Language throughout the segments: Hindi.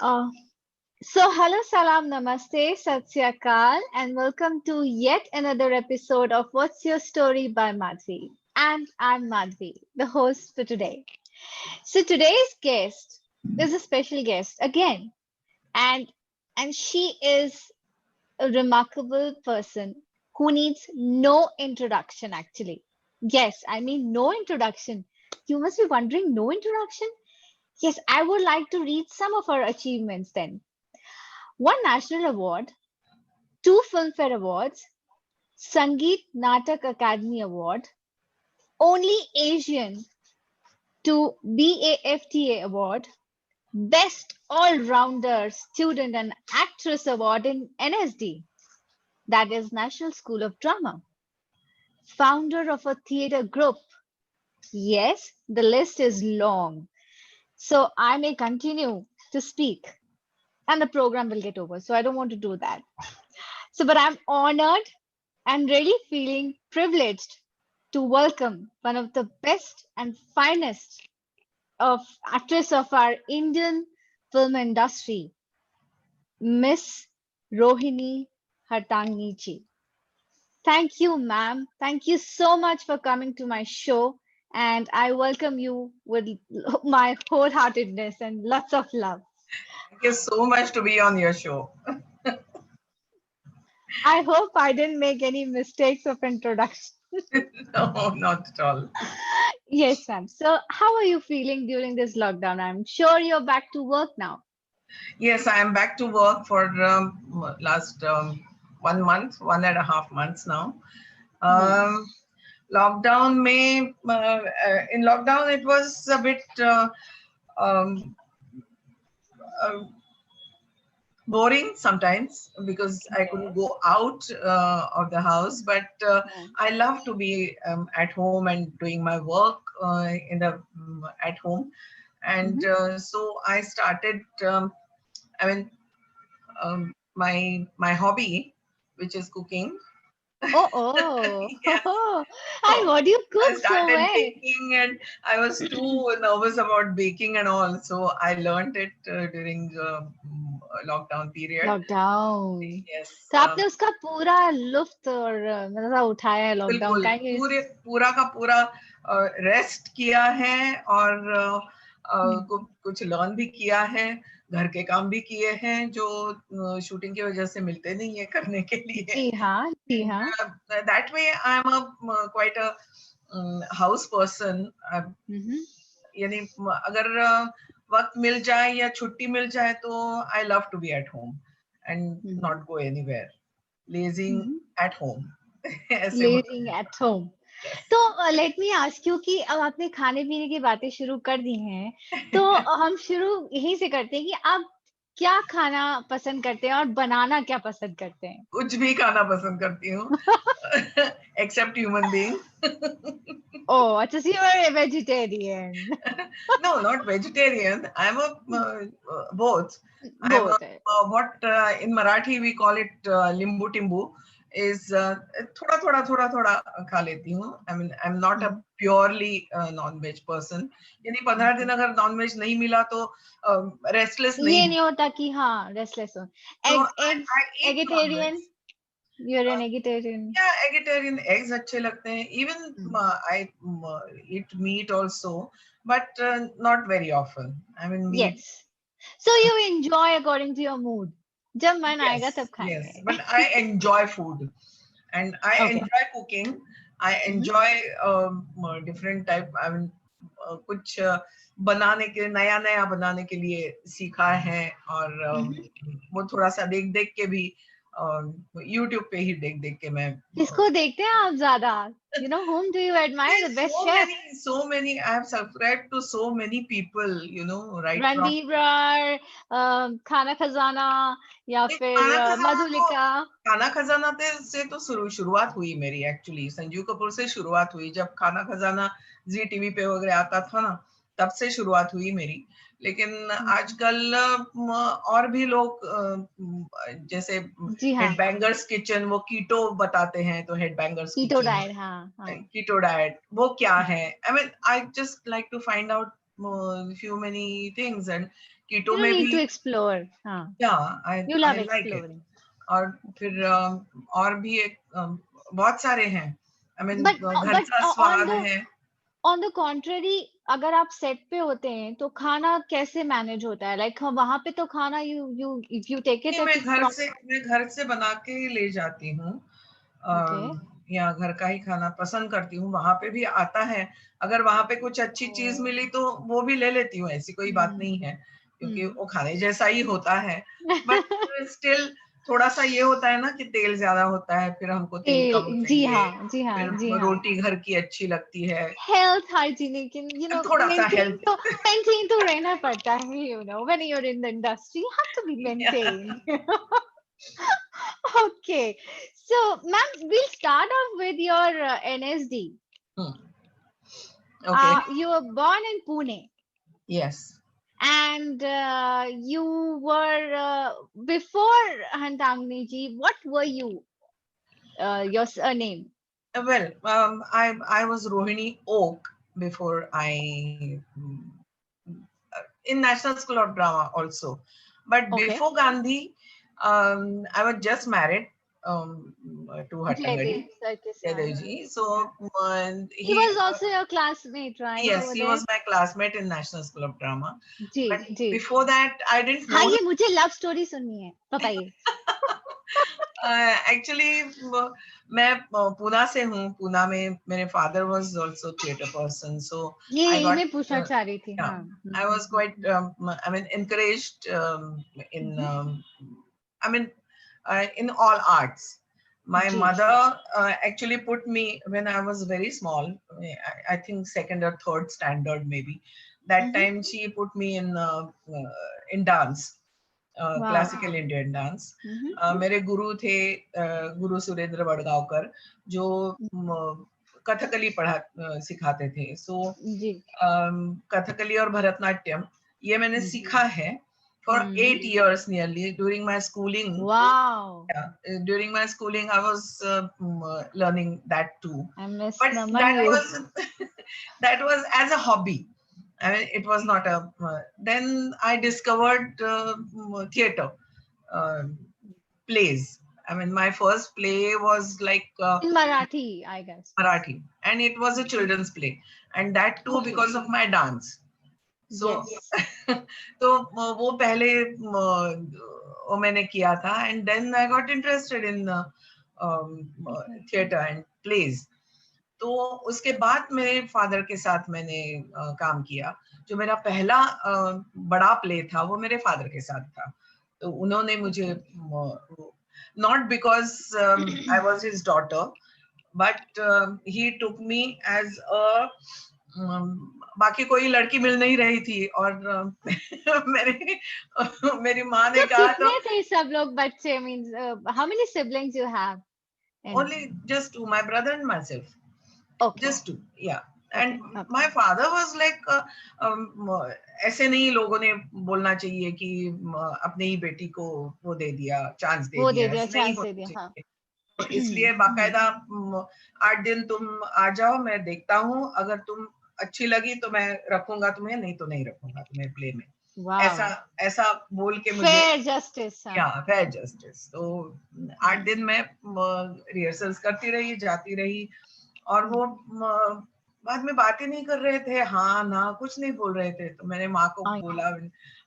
Uh, hello, salam, namaste, sat sri akal, and welcome to yet another episode of What's Your Story by Madhvi. And I'm Madhvi, the host for today. So today's guest is a special guest again, and she is a remarkable person who needs no introduction. Actually, yes, I mean no introduction. You must be wondering, no introduction? Yes, I would like to read some of her achievements then. One national award, two Filmfare Awards, Sangeet Natak Academy Award, only Asian to BAFTA Award, Best All-Rounder Student and Actress Award in NSD, that is National School of Drama, founder of a theatre group. Yes, the list is long, so I may continue to speak and the program will get over. So I don't want to do that. So, but I'm honored and really feeling privileged to welcome one of the best and finest of actress of our Indian film industry, Miss Rohini Hartangni. Thank you, ma'am. Thank you so much for coming to my show, and I welcome you with my wholeheartedness and lots of love. Thank you so much to be on your show. I hope I didn't make any mistakes of introduction. No, not at all. Yes, ma'am. So, how are you feeling during this lockdown? I'm sure you're back to work now. Yes, I am back to work for last 1 month, 1.5 months now. Hmm. Um, lockdown may in lockdown it was a bit um, uh, boring sometimes because I couldn't Yes. go out of the house. But Hmm. I love to be at home and doing my work in the at home, and Hmm. so I started. I mean, my hobby, which is cooking. Oh, oh, Yes. I So heard you I cook so started well. baking, and I was too nervous about baking and all. So I learned it during the lockdown period. Lockdown Yes. तो आपने उसका पूरा लुफ्त और मतलब उठाया है लॉकडाउन बिल्कुल का ये पूरे पूरा का पूरा रेस्ट किया है और कुछ लर्न भी किया है, घर के काम भी किए हैं जो शूटिंग की वजह से मिलते नहीं है करने के लिए। जी हाँ जी एंड हाँ that way I am a quite a house person. हम्म यानी अगर वक्त मिल जाए या छुट्टी मिल जाए तो I love to be at home and hmm not go anywhere, lazing at home. ऐसे होता लिविंग है। At home Yes. तो लेट मी आस्क यू कि अब आपने खाने पीने की बातें शुरू कर दी हैं तो हम शुरू यहीं से करते हैं कि आप क्या खाना पसंद करते हैं और बनाना क्या पसंद करते हैं कुछ भी खाना पसंद करती हूँ एक्सेप्ट ह्यूमन बीइंग। ओह अच्छा see you are vegetarian No, not vegetarian. I'm a both. I'm a both है what in Marathi we call it limbu timbu. Is थोड़ा थोड़ा थोड़ा थोड़ा खा लेती हूँ. I mean, I'm not a purely non-veg person. यानी 15 दिन अगर non-veg नहीं मिला तो restless नहीं ये हूँ. नहीं होता कि हाँ रेस्टलेस हो So egg egg I eat non-veg. Eggetarian you are an eggetarian Yeah, vegetarian eggs अच्छे लगते हैं. Even I eat meat also, but not very often. I mean, meat. Yes so you enjoy according to your mood जब मन आएगा तब Yes, yes. खाएंगे But I enjoy food, and I okay enjoy cooking. I enjoy different type. I mean, कुछ बनाने के नया नया बनाने के लिए सीखा है और वो थोड़ा सा देख देख के भी यूट्यूब पे ही देख देख के मैं किसको देखते हैं आप ज्यादा you know home do you admire the there's best chef so many. I have subscribed to so many people, right from Randeep Rai Khana Khazana या नहीं, फिर मधुलिका खाना खजाना से तो शुरुआत हुई मेरी। एक्चुअली संजीव कपूर से शुरुआत हुई जब खाना खजाना जी टीवी पे वगैरह आता था ना, तब से शुरुआत हुई मेरी। लेकिन आजकल और भी लोग जैसे जी हाँ हेडबैंगर्स किचन वो कीटो बताते हैं, तो हेडबैंगर्स कीटो किचन, डाइट हाँ हाँ कीटो डाइट वो क्या है। I mean I just like to find out few many things, and keto You don't में need भी to explore. हाँ, you love I like it. exploring. और फिर और भी एक बहुत सारे हैं। आई मीन But घर का स्वाद है। on the contrary, अगर आप सेट पे होते हैं तो खाना कैसे मैनेज होता है? लाइक वहां पे तो खाना you take it नहीं, at मैं घर से बना के ही ले जाती हूँ। okay. या घर का ही खाना पसंद करती हूँ। वहां पे भी आता है, अगर वहां पे कुछ अच्छी चीज मिली तो वो भी ले लेती हूँ, ऐसी कोई बात नहीं है, क्योंकि वो खाने जैसा ही होता है। बट स्टिल थोड़ा सा ये होता है ना कि तेल ज्यादा होता है, फिर हमको तेल कम जी चाहिए। हाँ, जी हाँ, जी फिर हाँ. रोटी घर की अच्छी लगती है। Health hygienic and थोड़ा सा हेल्थ maintain तो रहना पड़ता है, when you're in the industry you have to be maintained. Okay, so ma'am, we'll start off with your NSD. Okay. You were born in Pune. Yes. And you were before Hantangni ji. What were you? Your surname? Well, I was Rohini Oak before in National School of Drama also. But Okay. before Gandhi, I was just married to Hattangadi, Jaidev sir. Jaidev. So He was also your classmate, right? yes, Over he there. was my classmate in National School of Drama. जी But जी. before that, I didn't हाँ, know ये मुझे लव स्टोरी सुननी है, बताइए. एक्चुअली मैं पूना से हूँ। पूना में मेरे father was also theatre person, so I ये गॉट मैं पूछना चाह रही थी. हाँ. I was quite I mean encouraged in I mean in all arts. My जी. mother actually put me when I was very small, I think second or third standard maybe. That time she put me in dance. Wow. Classical Indian dance. मेरे गुरु थे गुरु सुरेंद्र बड़गांवकर, जो कथकली सिखाते थे। सो जी. कथकली और भरतनाट्यम ये मैंने सीखा है for 8 years nearly during my schooling. Wow. During my schooling I was learning that too. I miss But Naman you. that was as a hobby. I mean, it was not a. Then I discovered theater, plays. I mean, my first play was like In Marathi, I guess. Marathi, and it was a children's play, and that too because of my dance. So, Yes. तो वो पहले वो मैंने किया था, and then I got interested in theater and plays. तो उसके बाद मेरे फादर के साथ मैंने काम किया। जो मेरा पहला बड़ा प्ले था वो मेरे फादर के साथ था। तो उन्होंने मुझे not because I was his daughter, but he took me as a बाकी कोई लड़की मिल नहीं रही थी, और मेरी माँ ने तो कहा तो कितने थे सब लोग बच्चे? Means how many siblings you have? only just two, my brother and myself. Okay. Just two, yeah. Okay. And Okay. my father was like ऐसे नहीं लोगों ने बोलना चाहिए कि अपनी ही बेटी को वो दे दिया, चांस दे दिया, ऐसे नहीं होना चाहिए। तो इसलिए बाकायदा 8 दिन तुम आ जाओ, मैं देखता हूँ, अगर तुम अच्छी लगी तो मैं रखूंगा तुम्हें, नहीं तो नहीं रखूंगा तुम्हें प्ले में। Wow. ऐसा बोल के मुझे Fair justice. या फेयर जस्टिस। तो 8 दिन में रिहर्सल्स करती रही, जाती रही, और वो बाद में बातें नहीं कर रहे थे, हाँ ना कुछ नहीं बोल रहे थे। तो मैंने माँ को बोला,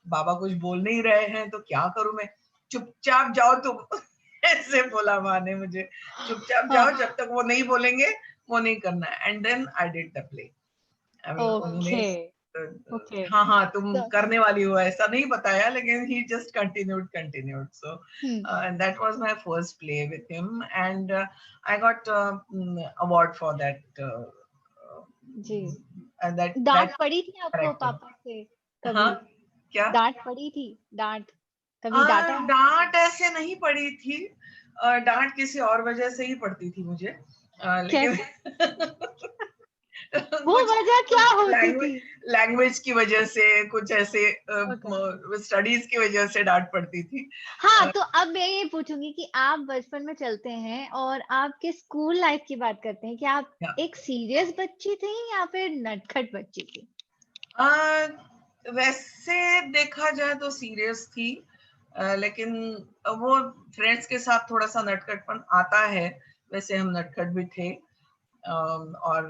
बाबा कुछ बोल नहीं रहे हैं तो क्या करूं मैं, चुपचाप जाओ तुम। ऐसे बोला माँ ने मुझे, चुपचाप जाओ, जब तक वो नहीं बोलेंगे वो नहीं करना है। And then I did the play. Okay. हाँ हाँ तुम करने वाली हो ऐसा नहीं बताया, लेकिन he just continued. So and that was my first play with him, and I got award for that. Ji. That डांट पड़ी थी आपको character. पापा से कभी? हाँ क्या डांट पड़ी थी? डांट कभी डांटा? डांट ऐसे नहीं पड़ी थी, डांट किसी और वजह से ही पड़ती थी मुझे, लेकिन वो वजह क्या होती थी? लैंग्वेज की वजह से, कुछ ऐसे स्टडीज की वजह से डांट पड़ती थी। हाँ, तो अब मैं ये पूछूंगी कि आप बचपन में चलते हैं और आपके स्कूल लाइफ की बात करते हैं कि आप एक सीरियस बच्ची थी या फिर नटखट बच्ची थी? वैसे देखा जाए तो सीरियस थी, लेकिन वो फ्रेंड्स के साथ थोड़ा सा नटखटपन आता है, वैसे हम नटखट भी थे। और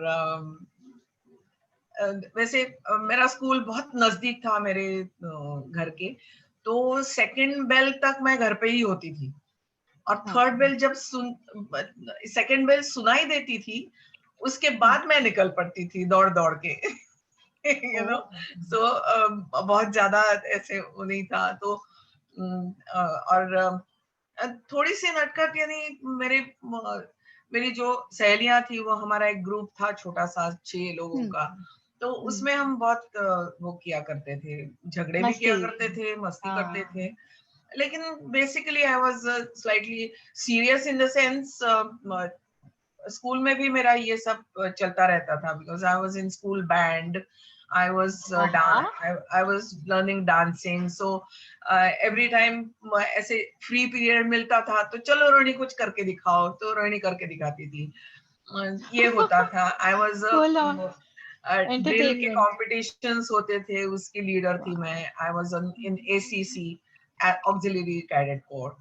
वैसे मेरा स्कूल बहुत नजदीक था मेरे घर के, तो सेकंड बेल तक मैं घर पे ही होती थी, और हाँ थर्ड बेल जब सेकंड बेल सुनाई देती थी, उसके बाद मैं निकल पड़ती थी दौड़ दौड़ के। यू नो, सो बहुत ज्यादा ऐसे वो नहीं था। तो और थोड़ी सी नटखट, यानी मेरी जो सहेलियां थी, वो हमारा एक ग्रुप था छोटा सा 6 लोगों का, तो उसमें हम बहुत वो किया करते थे, झगड़े भी किया मस्ती। करते थे, मस्ती करते हाँ। थे। लेकिन basically I was slightly serious in the sense, school में भी मेरा ये सब चलता रहता था, because I was in school band, I was हाँ। I was learning dancing, so every time ऐसे फ्री पीरियड मिलता था तो चलो रोहिणी कुछ करके दिखाओ, तो रोहिणी करके दिखाती थी। ये होता था। I was full on drill के एंटरटेनमेंट। कॉम्पिटिशंस होते थे, उसकी लीडर थी मैं। I was in ACC, auxiliary cadet corps.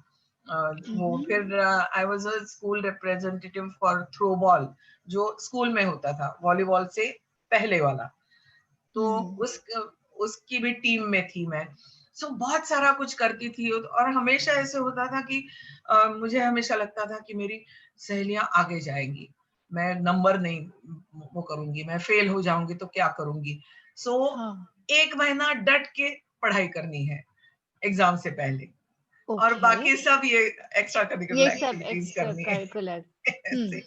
वो फिर I was a school representative for throw ball, जो स्कूल में होता था, वॉलीबॉल से पहले वाला, तो उसकी भी टीम में थी मैं। सो बहुत सारा कुछ करती थी, और हमेशा ऐसे होता था कि मुझे हमेशा लगता था कि मेरी सहेलियां आगे जाएंगी, मैं नंबर नहीं वो करूंगी, मैं फेल हो जाऊंगी तो क्या करूंगी। सो एक महीना डट के पढ़ाई करनी है एग्जाम से पहले, और ओके। बाकी सब ये एक्स्ट्रा ये करिकुलर सब एक्टिविटीज एक्स्ट्रा करनी है। करिकुलर। ऐसे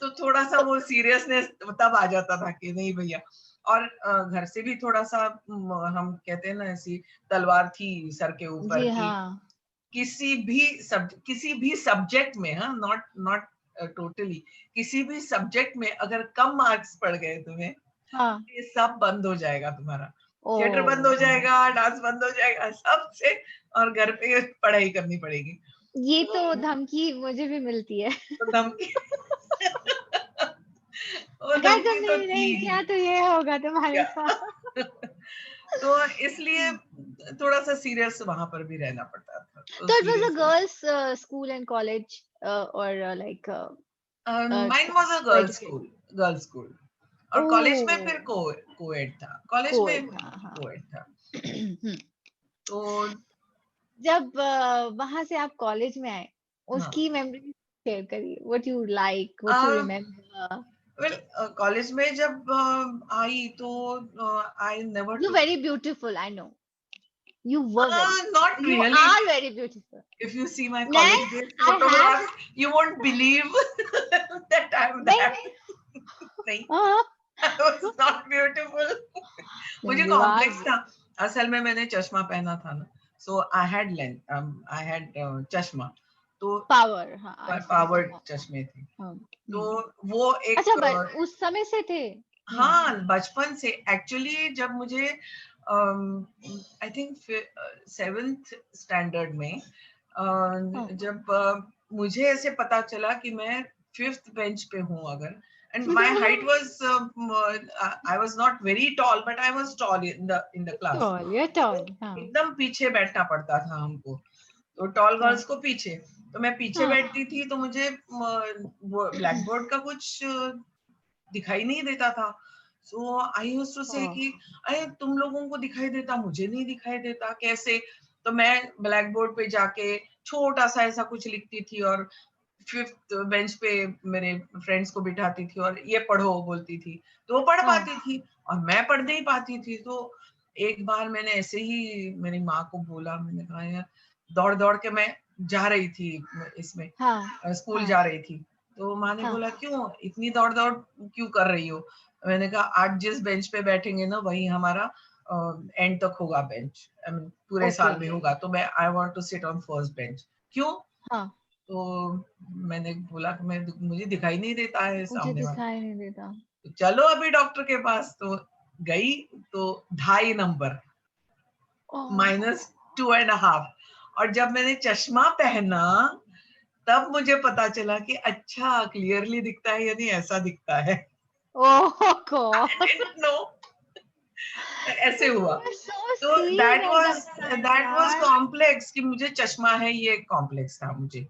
तो थोड़ा सा वो सीरियसनेस तब आ जाता था कि नहीं भैया। और घर से भी थोड़ा सा हम कहते हैं ना, ऐसी तलवार थी सर के ऊपर जी की, हाँ। किसी भी सब्जेक्ट में, हाँ, नॉट नॉट टोटली, किसी भी सब्जेक्ट में अगर कम मार्क्स पड़ गए तुम्हें, हाँ। ये सब बंद हो जाएगा तुम्हारा, ओ। थिएटर बंद हो जाएगा, डांस बंद हो जाएगा, सबसे, और घर पे पढ़ाई करनी पड़ेगी। ये तो तो धमकी मुझे भी मिलती है। धमकी वो अगर धमकी तो तुमने थी नहीं ही किया तो ये होगा तुम्हारे क्या। साथ। तो इसलिए थोड़ा सा सीरियस वहां पर भी रहना पड़ता था, तो So it was a serious. girls' school and college, or like mine was a co-educated. Girls school, और कॉलेज में फिर Oh, कोएड था, कॉलेज में co-ed, हाँ हाँ। कोएड था। तो जब वहां से आप कॉलेज में आए, हाँ, उसकी मेमोरी शेयर करिए। What you like, what you remember. Well college में जब आई तो I never You're took, very beautiful, I know. You were very not beautiful. You really. are very beautiful. If you see my college नहीं, days I photographs, have you won't believe that I'm नहीं that. नहीं। नहीं, हाँ, I was not beautiful. मुझे you are कॉम्प्लेक्स था। असल में मैंने चश्मा पहना था ना, so I had lens, I had चश्मा, तो power, हाँ I see. पावर्ड हाँ, चश्मे थे, हाँ, तो वो अच्छा एक उस समय से थे। हाँ, बचपन से एक्चुअली, जब मुझे आई थिंक 7th स्टैंडर्ड में हाँ, जब मुझे ऐसे पता चला कि मैं 5th बेंच पे हूँ अगर, and my height was, I was not very tall, but I was tall in the class. tall, you're तो tall, हाँ, एकदम पीछे बैठना पड़ता था हमको, तो टॉल हाँ, गर्ल्स को पीछे, तो मैं पीछे हाँ, बैठती थी, तो मुझे वो ब्लैक बोर्ड का कुछ दिखाई नहीं देता था। सो आई यूज्ड टू से ओह, कि अरे तुम लोगों को दिखाई देता, मुझे नहीं दिखाई देता, कैसे। तो मैं ब्लैक बोर्ड पे जाके छोटा सा ऐसा कुछ लिखती थी, और 5th बेंच पे मेरे फ्रेंड्स को बिठाती थी, और ये पढ़ो बोलती थी, तो वो पढ़ हाँ, पाती थी, और मैं पढ़ नहीं पाती थी। तो एक बार मैंने ऐसे ही मेरी माँ को बोला, मैंने कहा यार, दौड़ दौड़ के मैं जा रही थी इसमें, हाँ, स्कूल हाँ, जा रही थी, तो माँ ने हाँ, बोला क्यों इतनी दौड़ दौड़ क्यों कर रही हो। मैंने कहा आज जिस बेंच पे बैठेंगे ना, वही हमारा एंड तक होगा बेंच, आई मीन पूरे ओके, साल में होगा, तो मैं I want to sit on first bench. क्यों? हाँ, तो मैंने बोला कि मैं मुझे दिखाई नहीं देता है मुझे सामने वाला। दिखाई नहीं देता। तो चलो अभी डॉक्टर के पास, तो गई, तो 2.5 नंबर, ओह, -2.5। और जब मैंने चश्मा पहना, तब मुझे पता चला कि अच्छा क्लियरली दिखता है, यानी ऐसा दिखता है। ओह I गॉड, didn't know. ऐसे हुआ। You are so तो sweet at that time, that was यार. कॉम्प्लेक्स कि मुझे चश्मा है, ये कॉम्प्लेक्स था मुझे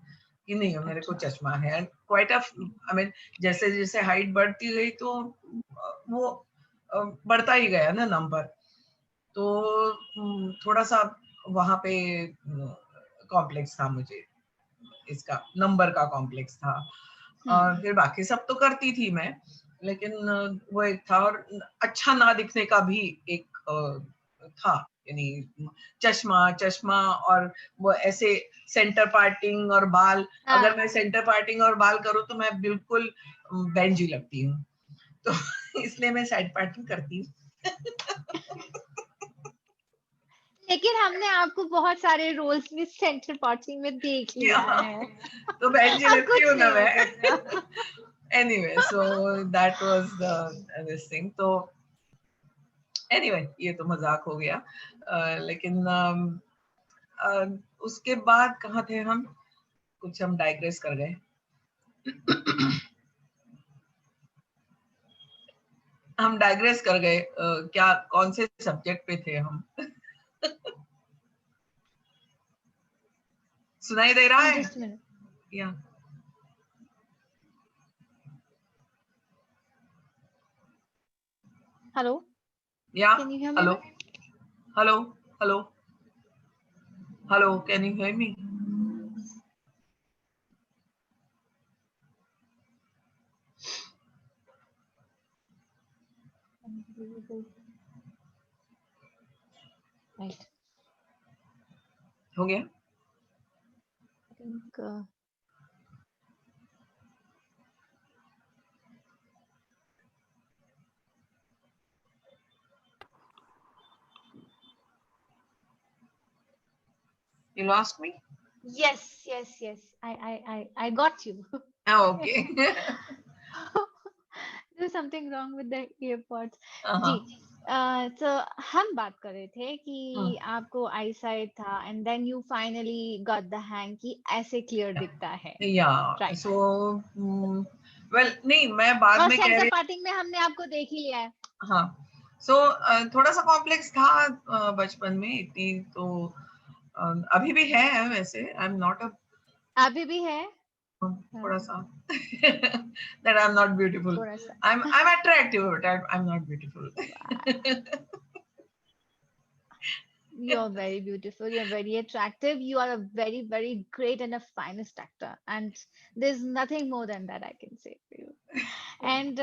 कि नहीं मेरे को अच्छा. चश्मा है। And quite a I mean जैसे जैसे हाइट बढ़ती गई तो वो बढ़ता ही गया ना नंबर। तो थोड़ा सा वहां पे कॉम्प्लेक्स था मुझे, इसका नंबर का कॉम्प्लेक्स था। और फिर बाकी सब तो करती थी मैं, लेकिन वो एक था। और अच्छा ना दिखने का भी एक था, यानी चश्मा चश्मा और वो ऐसे सेंटर पार्टिंग और बाल। अगर मैं हाँ. सेंटर पार्टिंग और बाल करूँ तो मैं बिल्कुल बेंजी लगती हूँ, तो इसलिए मैं साइड पार्टिंग करती हूँ। लेकिन हमने आपको बहुत सारे रोल्स में सेंटर पार्टिंग में देख लिया है. तो बेंजी अब लगती हूँ कुछ ना नहीं हो मैं। सकता. Anyway so that was the this thing. तो एनीवे ये तो मजाक हो गया। लेकिन उसके बाद कहाँ थे हम, कुछ हम डाइग्रेस कर गए। हम डाइग्रेस कर गए, क्या कौन से सब्जेक्ट पे थे हम? सुनाई दे रहा है? Just a minute. या Hello. या Can you hear me hello now? Hello hello hello, can you hear me? Right. हो गया? I think You lost me? yes, yes, yes. I got you. Oh, okay. There's something wrong with the earpods. Ji. uh-huh. तो हम बात कर रहे थे Hmm. कि आपको आई साइट था and then you finally got the hang कि ऐसे क्लियर दिखता है. Yeah. राइट. So, well, नहीं मैं बाद और में कह सेंटर रही। पार्टिंग में हमने आपको देख ही लिया है. हाँ। So, थोड़ा सा कॉम्प्लेक्स था बचपन में, इतनी तो अभी भी है वैसे। आई एम नॉट अ अभी भी है. हाँ, थोड़ा सा that I'm not beautiful. थोड़ा सा. I'm attractive, but I'm not beautiful. You're very beautiful. You're very attractive. You are a very, very great and a finest actor. And there's nothing more than that I can say for you. And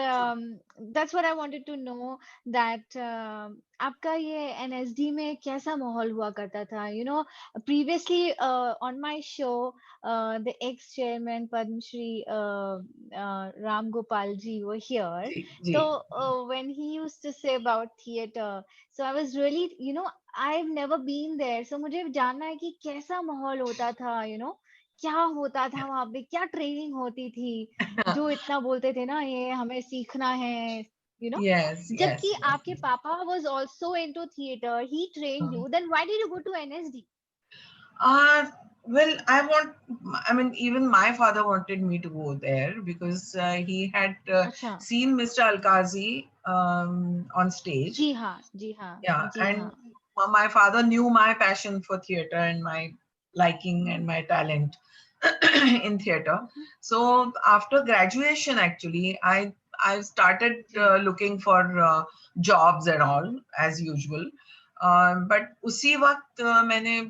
that's what I wanted to know that आपका ये NSD में कैसा माहौल हुआ करता था? You know, previously on my show, the ex-chairman Padma Shri Ram Gopal ji were here. Ji ji. So when he used to say about theater, so I was really, you know, I've never been there. So मुझे जानना है कि कैसा माहौल होता था, you know, क्या होता था वहां पे, क्या ट्रेनिंग होती थी, जो इतना बोलते थे ना ये हमें सीखना है, you know. Yes, जबकि yes, yes. आपके पापा was also into theater, he trained you, then why did you go to NSD? Uh, well, I mean, even my father wanted me to go there because he had अच्छा. seen Mr. Alkazi on stage. जी हाँ, जी हाँ, Yeah, जी and हाँ. my father knew my passion for theater and my liking and my talent in theater. Mhm. So after graduation, actually, I started ji. looking for jobs and all as usual. But उसी वक्त मैंने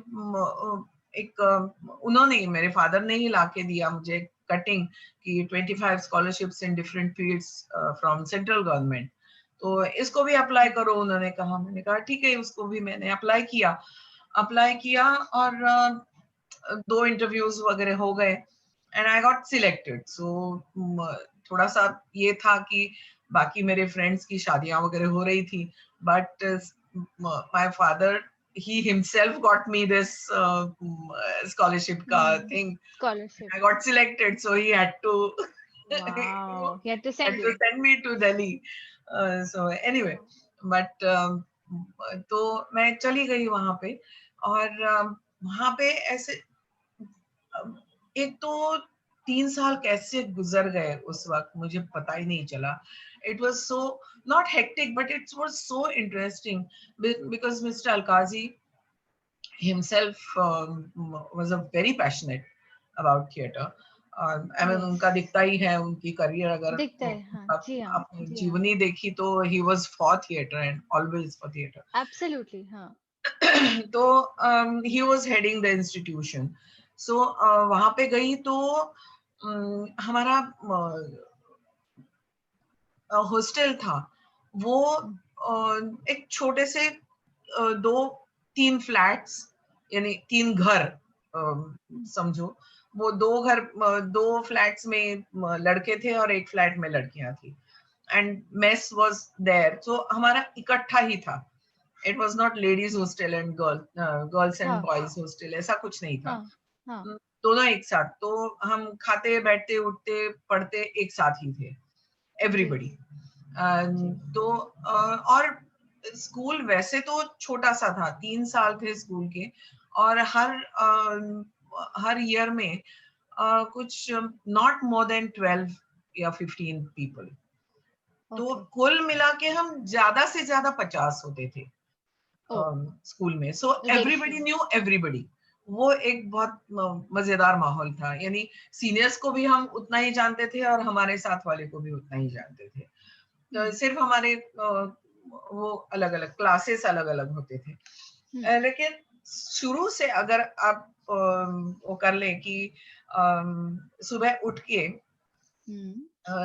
उन्होंने ही, मेरे फादर ने ही लाके दिया मुझे कटिंग की 25 scholarships in different fields from central government. तो इसको भी अप्लाई करो उन्होंने कहा। मैंने कहा ठीक है, उसको भी मैंने अप्लाई किया और 2 इंटरव्यूज वगैरह हो गए एंड आई गॉट सिलेक्टेड। सो थोड़ा सा ये था कि बाकी मेरे फ्रेंड्स की शादियां वगैरह हो रही थी, but my father he himself got me this scholarship ka thing. Scholarship. I got selected, so he had to Wow. He had to send had to you. send me to Delhi. So anyway, but तो मैं चली गई वहां पे। और वहां पे ऐसे एक तो 3 साल कैसे गुजर गए उस वक्त मुझे पता ही नहीं चला. It was so not hectic, but it was so interesting because Mr. Alkazi himself was a very passionate about theatre. I mean, yes, उनका दिखता ही है उनकी करियर अगर दिखता है, हाँ, जी हाँ, आपने जी हाँ, जीवनी देखी तो he was for theatre and always for theatre. Absolutely, हाँ, तो he was heading the institution. So वहां पे गई तो हमारा हॉस्टल था वो एक छोटे से 2-3 फ्लैट्स यानी 3 घर समझो वो 2 फ्लैट्स में लड़के थे और एक फ्लैट में लड़कियां थी and mess was there so हमारा इकट्ठा ही था. It was not ladies hostel and girls and हाँ, बॉयज हॉस्टल ऐसा कुछ नहीं था. हाँ, हाँ, दोनों एक साथ तो हम खाते बैठते उठते पढ़ते एक साथ ही थे जी, एवरीबडी. जी, तो और स्कूल वैसे तो छोटा सा था 3 साल थे स्कूल के और हर ईयर में कुछ नॉट मोर देन 12 या 15 पीपल. तो ओके, कुल मिला के हम ज्यादा से ज्यादा 50 होते थे ओ, स्कूल में. So everybody ratio, new everybody. वो एक बहुत मजेदार माहौल था यानी सीनियर्स को भी हम उतना ही जानते थे और हमारे साथ वाले को भी उतना ही जानते थे. सिर्फ हमारे वो अलग अलग क्लासेस अलग अलग होते थे. लेकिन शुरू से अगर आप वो कर लें कि सुबह उठ के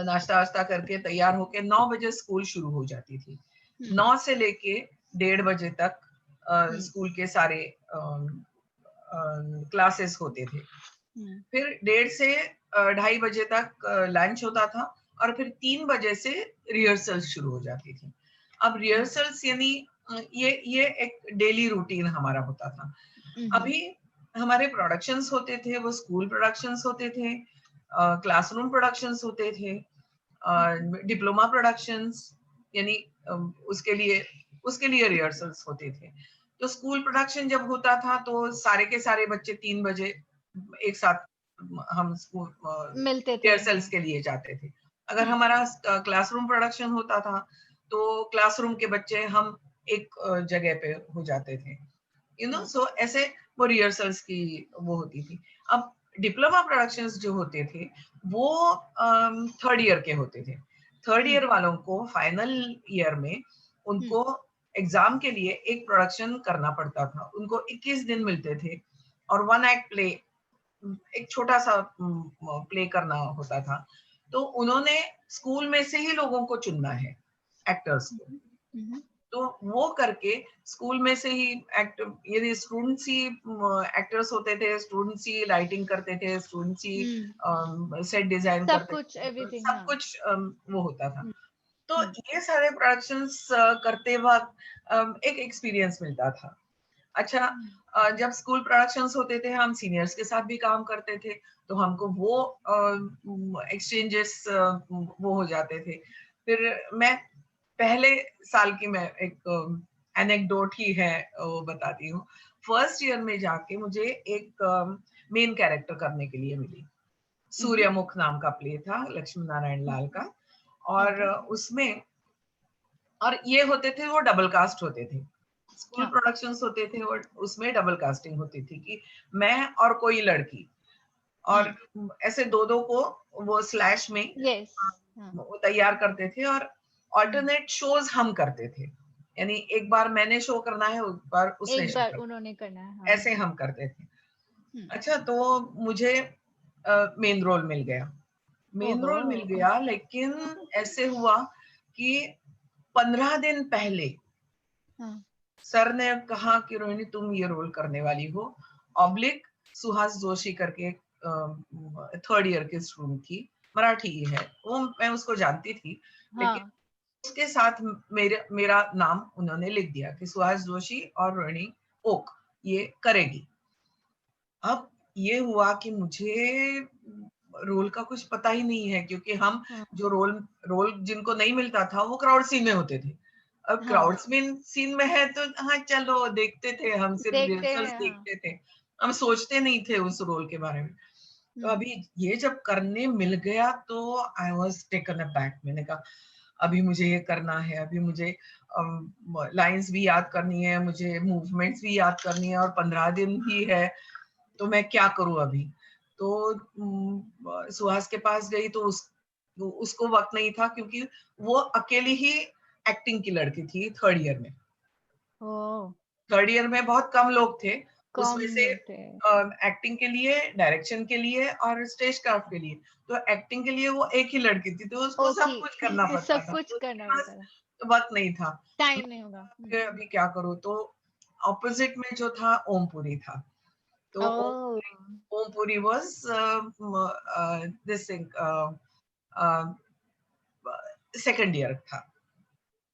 नाश्ता वाश्ता करके तैयार होके 9 बजे स्कूल शुरू हो जाती थी. 9 से लेके 1:30 बजे तक स्कूल के सारे क्लासेस होते थे. फिर 1:30 से 2:30 बजे तक लंच होता था और फिर 3 बजे से रिहर्सल्स शुरू हो जाती थी. अब रिहर्सल्स यानी ये एक डेली रूटीन हमारा होता था. अभी हमारे प्रोडक्शंस होते थे वो स्कूल प्रोडक्शंस होते थे क्लासरूम प्रोडक्शंस होते थे डिप्लोमा प्रोडक्शंस यानी उसके लिए रिहर्सल्स होते थे. तो स्कूल प्रोडक्शन जब होता था तो सारे के सारे बच्चे 3 बजे एक साथ हम स्कूल मिलते थे, रिहर्सल्स हाँ, के लिए जाते थे. अगर हमारा क्लासरूम प्रोडक्शन होता था तो क्लासरूम के बच्चे हम एक जगह पे हो जाते थे. सो ऐसे वो रिहर्सल्स की वो होती थी. अब डिप्लोमा प्रोडक्शंस जो होते थे वो 3rd ईयर के होते थे. 3rd ईयर वालों को फाइनल ईयर में उनको एग्जाम के लिए एक प्रोडक्शन करना पड़ता था. उनको 21 दिन मिलते थे और 1 एक्ट प्ले एक छोटा सा प्ले करना होता था. तो उन्होंने स्कूल में से ही लोगों को चुनना है एक्टर्स को. तो वो करके स्कूल में से ही एक्ट यदि स्टूडेंट्स ही एक्टर्स होते थे स्टूडेंट्स ही लाइटिंग करते थे स्टूडेंट्स ही सेट डिजाइन सब करते कुछ, थे एवरीथिंग, सब हाँ, कुछ वो होता था. तो ये सारे प्रोडक्शंस करते वक्त एक एक्सपीरियंस मिलता था. अच्छा जब स्कूल प्रोडक्शंस होते थे हम सीनियर्स के साथ भी काम करते थे तो हमको वो एक्सचेंजेस वो हो जाते थे. फिर मैं पहले साल की मैं एक एनेक्डोट ही है वो बताती हूँ. फर्स्ट ईयर में जाके मुझे एक मेन कैरेक्टर करने के लिए मिली. सूर्यमुख नाम का प्ले था लक्ष्मी नारायण लाल का. और ओके, उसमें और ये होते थे वो डबल कास्ट होते थे. स्कूल हाँ, प्रोडक्शंस होते थे और उसमें डबल कास्टिंग होती थी कि मैं और कोई लड़की और ऐसे दो दो को वो स्लैश में यस, हाँ, वो तैयार करते थे और ऑल्टरनेट शोज हम करते थे. यानी एक बार मैंने शो करना है एक बार उसने एक शो बार करना उन्होंने करना है, है हाँ, ऐसे हम करते थे. हम्म, अच्छा तो मुझे मेन रोल मिल गया. मेन ओहो, रोल मिल गया लेकिन ऐसे हुआ कि 15 दिन पहले हाँ, सर ने कहा कि रोहिणी तुम ये रोल करने वाली हो. ऑब्लिक सुहास जोशी करके 3rd ईयर की स्टूडेंट थी मराठी ही है वो मैं उसको जानती थी लेकिन हाँ, उसके साथ मेरा नाम उन्होंने लिख दिया कि सुहास जोशी और रोहिणी ओक ये करेगी. अब ये हुआ कि मुझे रोल का कुछ पता ही नहीं है क्योंकि हम हाँ, जो रोल रोल जिनको नहीं मिलता था वो क्राउड सीन में होते थे. अब क्राउड हाँ, सीन में है तो हाँ चलो देखते थे हम सिर्फ देखते रिहर्सल्स हैं, हाँ, देखते थे. हम सोचते नहीं थे उस रोल के बारे में. तो अभी ये जब करने मिल गया तो आई वॉज टेकन अबैक। मैंने कहा अभी मुझे ये करना है, अभी मुझे लाइंस भी याद करनी है, मुझे मूवमेंट्स भी याद करनी है और 15 दिन ही है, तो मैं क्या करूं अभी। तो सुहास के पास गई तो उसको वक्त नहीं था, क्योंकि वो अकेली ही एक्टिंग की लड़की थी थर्ड ईयर में। ओह, थर्ड ईयर में बहुत कम लोग थे, कम उसमें से लोग थे। एक्टिंग के लिए, डायरेक्शन के लिए और स्टेज क्राफ्ट के लिए। तो एक्टिंग के लिए वो एक ही लड़की थी, तो उसको ओके, सब कुछ करना पड़ता सब था, कुछ तो उसके करना पास पड़ता था, वक्त नहीं था। तो टाइम नहीं होगा। फिर अभी क्या करूं, तो ऑपोजिट में जो था ओमपुरी था। तो oh, Om Puri was this second year था,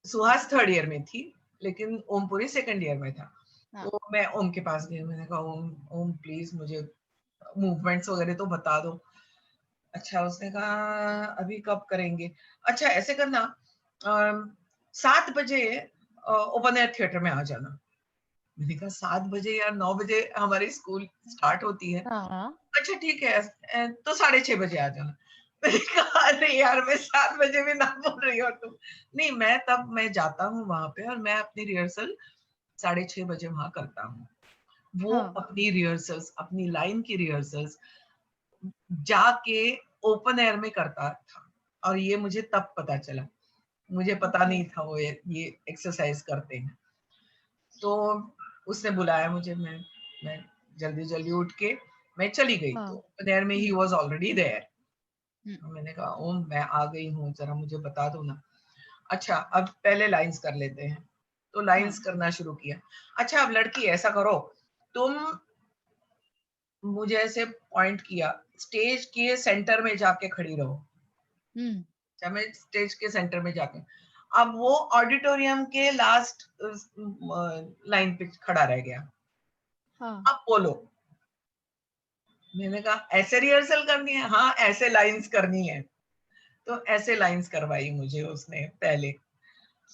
सुहास थर्ड ईयर में थी, लेकिन ओमपुरी सेकंड ईयर में था। हाँ, तो मैं ओम के पास गई, मैंने कहा ओम, ओम प्लीज मुझे मूवमेंट्स वगैरह तो बता दो। अच्छा, उसने कहा अभी कब करेंगे, अच्छा ऐसे करना 7 बजे ओपन एयर थिएटर में आ जाना। मैंने कहा 7 बजे या 9 बजे हमारी स्कूल स्टार्ट होती है। हाँ, अच्छा ठीक है, तो 6:30 बजे आ जाना। मैंने कहा अरे यार, मैं 7 बजे भी ना बोल रही हो तुम। नहीं, मैं जाता हूँ वहां पे और मैं अपनी रिहर्सल 6:30 बजे वहां करता हूँ। वो हाँ, अपनी रिहर्सल्स, अपनी लाइन की रिहर्सल्स जाके ओपन एयर में करता था, और ये मुझे तब पता चला, मुझे पता ओके, नहीं था वो ये एक्सरसाइज करते हैं। तो उसने बुलाया मुझे, मैं जल्दी जल्दी उठ के मैं चली गई, तो हाँ, ओपन एयर में ही वाज ऑलरेडी देयर। हम्म, मैंने कहा ओम मैं आ गई हूँ, जरा मुझे बता दो ना। अच्छा, अब पहले लाइंस कर लेते हैं। तो लाइंस हाँ, करना शुरू किया। अच्छा, अब लड़की ऐसा करो, तुम मुझे ऐसे पॉइंट किया, स्टेज के सेंटर में जाके खड़ी रहो। हम्म, अच्छा, मैं स्टेज के सेंटर में जाके, अब वो ऑडिटोरियम के लास्ट लाइन पे खड़ा रह गया। हाँ, अब बोलो। मैंने कहा ऐसे रिहर्सल करनी है, हाँ ऐसे लाइंस करनी है। तो ऐसे लाइंस करवाई मुझे उसने पहले।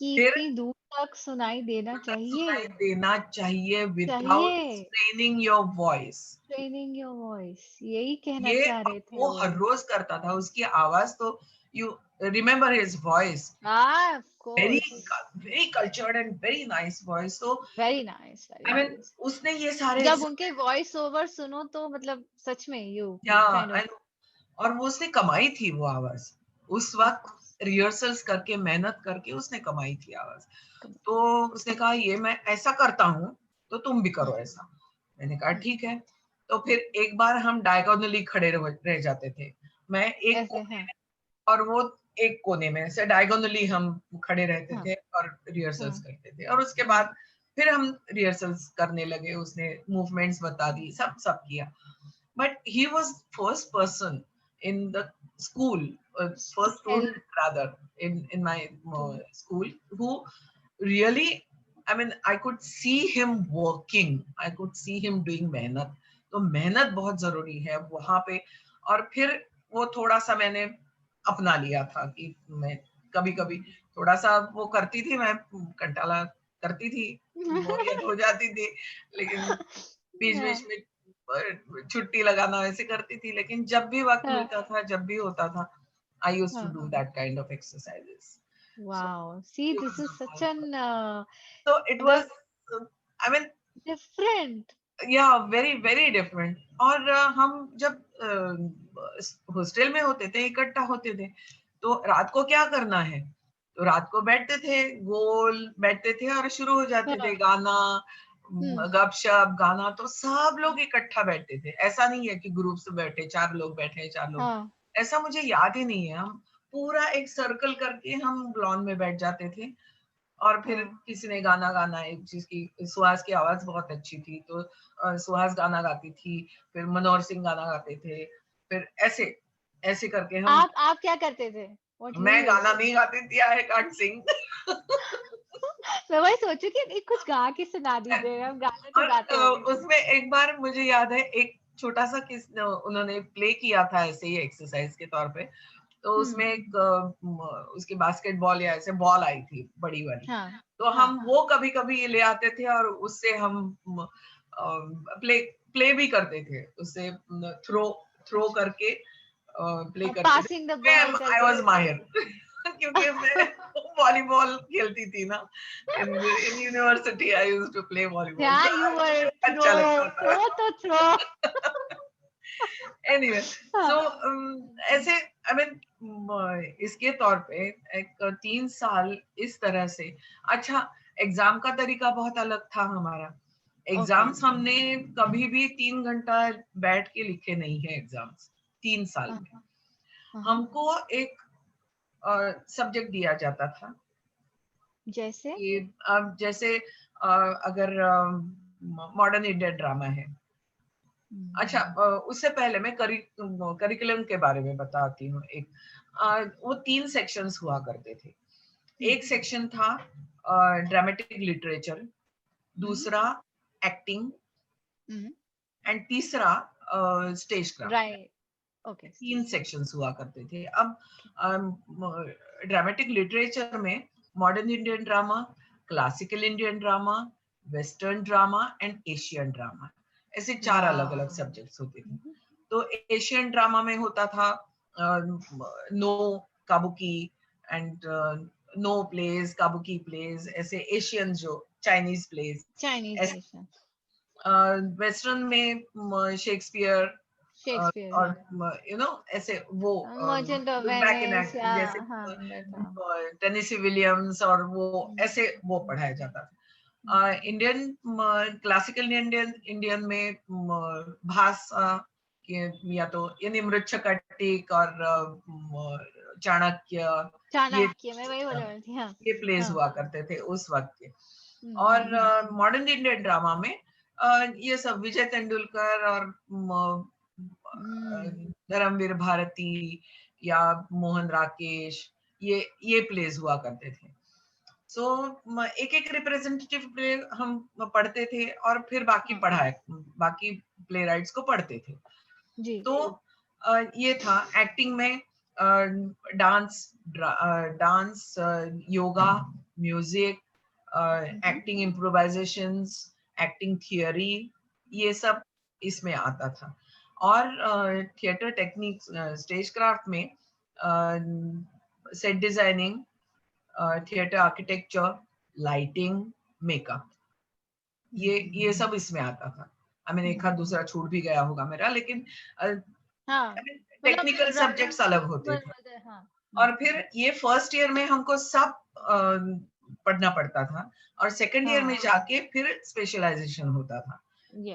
कि फिर इतनी दूर तक सुनाई देना चाहिए, सुनाई देना चाहिए विदाउट चाहिए, straining your voice. Training your voice, यही कहना ये चाह रहे थे वो वो। हर रोज करता था, उसकी आवाज तो, यू रिमेम्बर हिज वॉइस, हाँ, of very course, very cultured and very nice voice. तो very nice, very I mean nice. उसने ये सारे जब उनके वॉइस ओवर सुनो तो मतलब सच में यू या काइंड ऑफ, और वो उसने कमाई थी वो आवाज, उस ऑफ कोर्स, वक्त रिहर्सल्स करके मेहनत करके उसने कमाई थी आवाज। तो उसने कहा ये मैं ऐसा करता हूँ, तो तुम भी करो ऐसा। मैंने कहा ठीक है। तो फिर एक बार हम डायगोनली खड़े रह जाते थे, मैं एक ऐसे, कोने हाँ, में और वो एक कोने में, ऐसे डायगोनली हम खड़े रहते हाँ, थे और रिहर्सल्स हाँ, करते थे। और उसके बाद फिर हम रिहर्सल्स करने लगे, उसने मूवमेंट्स बता दी, सब सब किया। But he was first person in the school, first help student rather, in my too, school, who really, I mean, I could see him working, I could see him doing मेहनत। तो मेहनत बहुत जरूरी है वहां पे। और फिर वो थोड़ा सा मैंने अपना लिया था कि मैं कभी कभी थोड़ा सा वो करती थी, मैं कंटाला करती थी, बोरियत हो जाती थी, लेकिन बीच बीच हाँ, में छुट्टी लगाना वैसे करती थी। लेकिन जब भी वक्त हाँ, मिलता था, जब भी होता था, आई यूज्ड टू हाँ, do that kind of exercises. So wow, see it this was is such बहुत an fun. So it was, मतलब I mean, डिफरेंट, या वेरी वेरी डिफरेंट। और हम जब हॉस्टल में होते थे, इकट्ठा होते थे, तो रात को क्या करना है, तो रात को बैठते थे, गोल बैठते थे और शुरू हो जाते थे हाँ, गाना, हम्म, गपशप गाना। तो सब लोग इकट्ठा बैठते थे, ऐसा नहीं है कि ग्रुप से बैठे, 4 लोग बैठे, 4 लोग, हाँ, ऐसा मुझे याद ही नहीं है। हम पूरा एक सर्कल करके हम लॉन में बैठ जाते थे। और फिर हाँ, किसी ने गाना गाना है, जिसकी सुहास की आवाज बहुत अच्छी थी, तो सुहास गाना गाती थी, फिर मनोहर सिंह गाना गाते थे, फिर ऐसे ऐसे करके हम। आप क्या करते थे, व्हाट यू मैं यूज्ड गाना टू, नहीं गाती थी, आई कांट सिंग। मैं वही सोचू कि एक कुछ गा के सुना दीजिए, हम गाना तो और गाते होंगे। उसमें एक बार मुझे याद है, एक छोटा सा उन्होंने प्ले किया था ऐसे ही एक्सरसाइज के तौर पे। तो उसमें हम्म, एक उसकी बास्केटबॉल या ऐसे बॉल आई थी बड़ी वाली। हाँ, तो हाँ, हम वो कभी कभी ले आते थे और उससे हम प्ले प्ले भी करते थे, उससे थ्रो थ्रो करके प्ले करते थे। Passing the ball I was माहिर क्योंकि मैं वॉलीबॉल खेलती थी ना, in university I used to play volleyball. Yeah, you were अच्छा लगता था। throw to throw. Anyway, so ऐसे आई मीन इसके तौर पे एक 3 साल इस तरह से। अच्छा, एग्जाम का तरीका बहुत अलग था हमारा। एग्जाम्स हमने कभी भी 3 घंटा बैठ के लिखे नहीं है एग्जाम्स 3 साल में। हमको एक सब्जेक्ट दिया जाता था, जैसे कि अब जैसे अगर मॉडर्न इंडियन ड्रामा है। अच्छा, उससे पहले मैं करिकुलम के बारे में बताती हूँ। एक वो 3 सेक्शंस हुआ करते थे। एक सेक्शन था ड्रामेटिक लिटरेचर, दूसरा एक्टिंग एंड तीसरा stage craft. Right, okay. 3 sections हुआ करते थे। अब ड्रामेटिक लिटरेचर में modern Indian drama, classical Indian drama, western drama and Asian drama, ऐसे 4 अलग अलग सब्जेक्ट्स होते थे। तो एशियन ड्रामा में होता था no kabuki and no plays, kabuki plays, ऐसे एशियन जो चाइनीज प्लेज, वेस्टर्न में शेक्सपियर और ऐसे वो बैक इन एक्ट, जैसे टेनेसी विलियम्स और वो ऐसे वो पढ़ाया जाता था। इंडियन क्लासिकल इंडियन में भाषा या तो यानी मृच्छकटिक और चाणक्य, मैं वही बोल रही थी। हाँ, ये प्लेस हुआ करते थे उस वक्त के। और मॉडर्न इंडियन ड्रामा में ये सब विजय तेंदुलकर और धर्मवीर भारती या मोहन राकेश, ये प्लेस हुआ करते थे। सो एक एक रिप्रेजेंटेटिव प्ले हम पढ़ते थे और फिर बाकी बाकी प्ले राइट्स को पढ़ते थे जी। तो ये था। एक्टिंग में dance, yoga, music, acting improvisations, acting theory, ये सब इसमें आता था। और थिएटर टेक्निक, स्टेज क्राफ्ट में set designing, theatre architecture, lighting, makeup, ये सब इसमें आता था। आई मीन एक हाथ दूसरा छूट भी गया होगा मेरा, लेकिन टेक्निकल सब्जेक्ट्स अलग होते थे। और फिर ये फर्स्ट ईयर में हमको सब पढ़ना पड़ता था और सेकंड ईयर में जाके फिर स्पेशलाइजेशन होता था।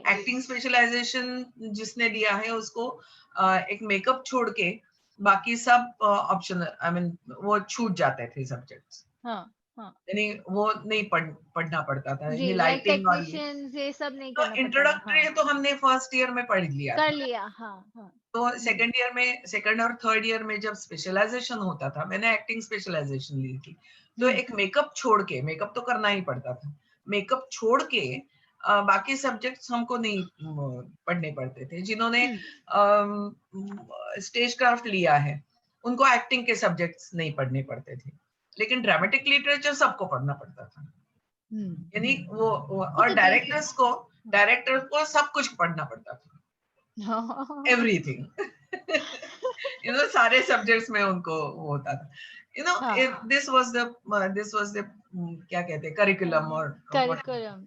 एक्टिंग स्पेशलाइजेशन जिसने लिया है उसको एक मेकअप छोड़ के बाकी सब ऑप्शनल, आई मीन वो छूट जाते थे सब्जेक्ट्स। यानी वो नहीं पढ़ना पड़ता था। ये लाइटिंग और ये सब नहीं तो इंट्रोडक्टरी तो हमने फर्स्ट ईयर में पढ़ लिया कर लिया। तो सेकंड ईयर में, सेकंड और थर्ड ईयर में जब स्पेशलाइजेशन होता था, मैंने एक्टिंग स्पेशलाइजेशन ली थी, तो एक मेकअप छोड़ के, मेकअप तो करना ही पड़ता था, मेकअप छोड़ के बाकी सब्जेक्ट्स हमको नहीं पढ़ने पड़ते थे। जिन्होंने स्टेज क्राफ्ट लिया है उनको एक्टिंग के सब्जेक्ट्स नहीं पढ़ने पड़ते थे, लेकिन ड्रामेटिक लिटरेचर सबको पढ़ना पड़ता था। यानी वो और डायरेक्टर को सब कुछ पढ़ना पड़ता था, एवरीथिंग। सारे सब्जेक्ट्स में उनको होता था। दिस वाज द क्या कहते हैं, करिकुलम और करिकुलम,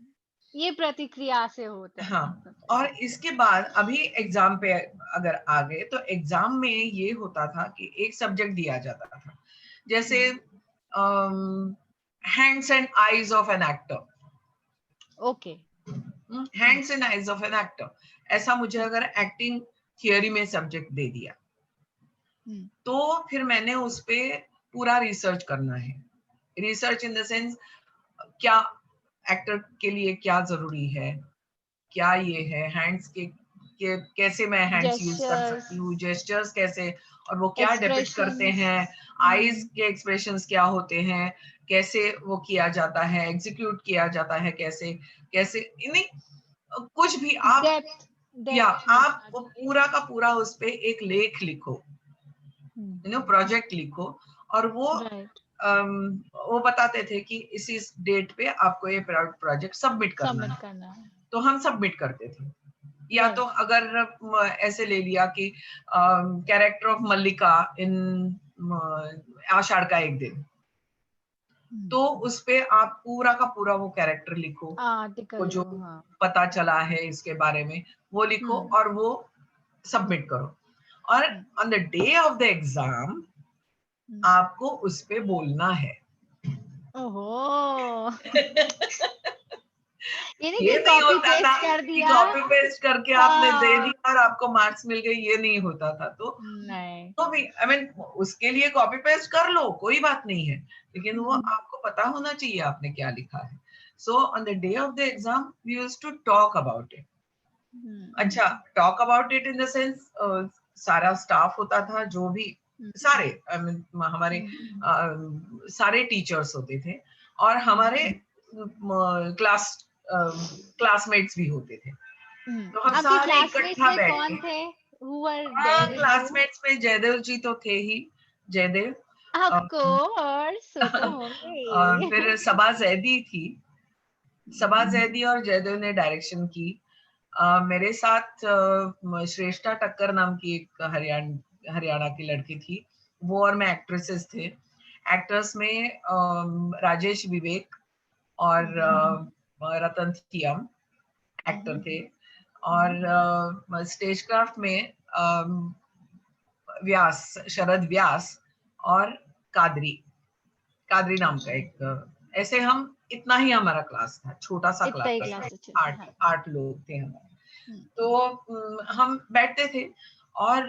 ये प्रतिक्रिया से होता है। हाँ, और इसके बाद अभी एग्जाम पे अगर आ गए तो एग्जाम में ये होता था कि एक सब्जेक्ट दिया जाता था, जैसे hands and eyes of an actor. Okay, hands and eyes of an actor, ऐसा मुझे अगर एक्टिंग थियोरी में सब्जेक्ट दे दिया तो फिर मैंने उस पे पूरा रिसर्च करना है। रिसर्च इन द सेंस, क्या एक्टर के लिए क्या जरूरी है, क्या ये है हैंड्स के कैसे मैं हैंड्स यूज कर सकती हूँ, जेस्चर्स कैसे, और वो क्या डिपिक्ट करते हैं, आईज के एक्सप्रेशंस क्या होते हैं, कैसे वो किया जाता है, एग्जीक्यूट किया जाता है, कैसे कैसे, कुछ भी आप पूरा का पूरा उस पे एक लेख लिखो, प्रोजेक्ट लिखो, और वो बताते थे कि इस डेट पे आपको ये प्रोजेक्ट सबमिट करना है। तो हम सबमिट करते थे। या तो अगर ऐसे ले लिया कि कैरेक्टर ऑफ मल्लिका इन आषाढ़ का एक दिन, तो उस पे आप पूरा का पूरा वो कैरेक्टर लिखो, वो जो पता चला है इसके बारे में वो लिखो और वो सबमिट करो। और on the day of the exam आपको उस पे बोलना है। ओहो। ये नहीं होता था कि कॉपी पेस्ट करके आपने दे दिया और आपको मार्क्स मिल गए, ये नहीं होता था। तो भी आई मीन उसके लिए कॉपी पेस्ट कर लो, कोई बात नहीं है, लेकिन वो आपको पता होना चाहिए आपने क्या लिखा है। So on the day of the exam we used to talk about it. अच्छा, talk about it in the sense सारा स्टाफ होता था, जो भी सारे आई मीन हमारे सारे टीचर्स होते थे और हमारे क्लासमेट्स भी होते थे। तो हम सारे इकट्ठा बैठे। क्लासमेट्स में जयदेव जी तो थे ही, जयदेव, ऑफ कोर्स, तो होंगे। फिर सबा जैदी थी, सबा जैदी और जयदेव ने डायरेक्शन की। मेरे साथ श्रेष्ठा टक्कर नाम की एक हरियाणा की लड़की थी, वो और मैं एक्ट्रेसेस थे। एक्टर्स में राजेश विवेक और रतन थियम एक्टर थे, और स्टेज क्राफ्ट में व्यास, शरद व्यास और कादरी नाम का एक, ऐसे हम इतना ही हमारा क्लास था, छोटा सा क्लास था, 8 लोग थे हमारे। तो हम बैठते थे और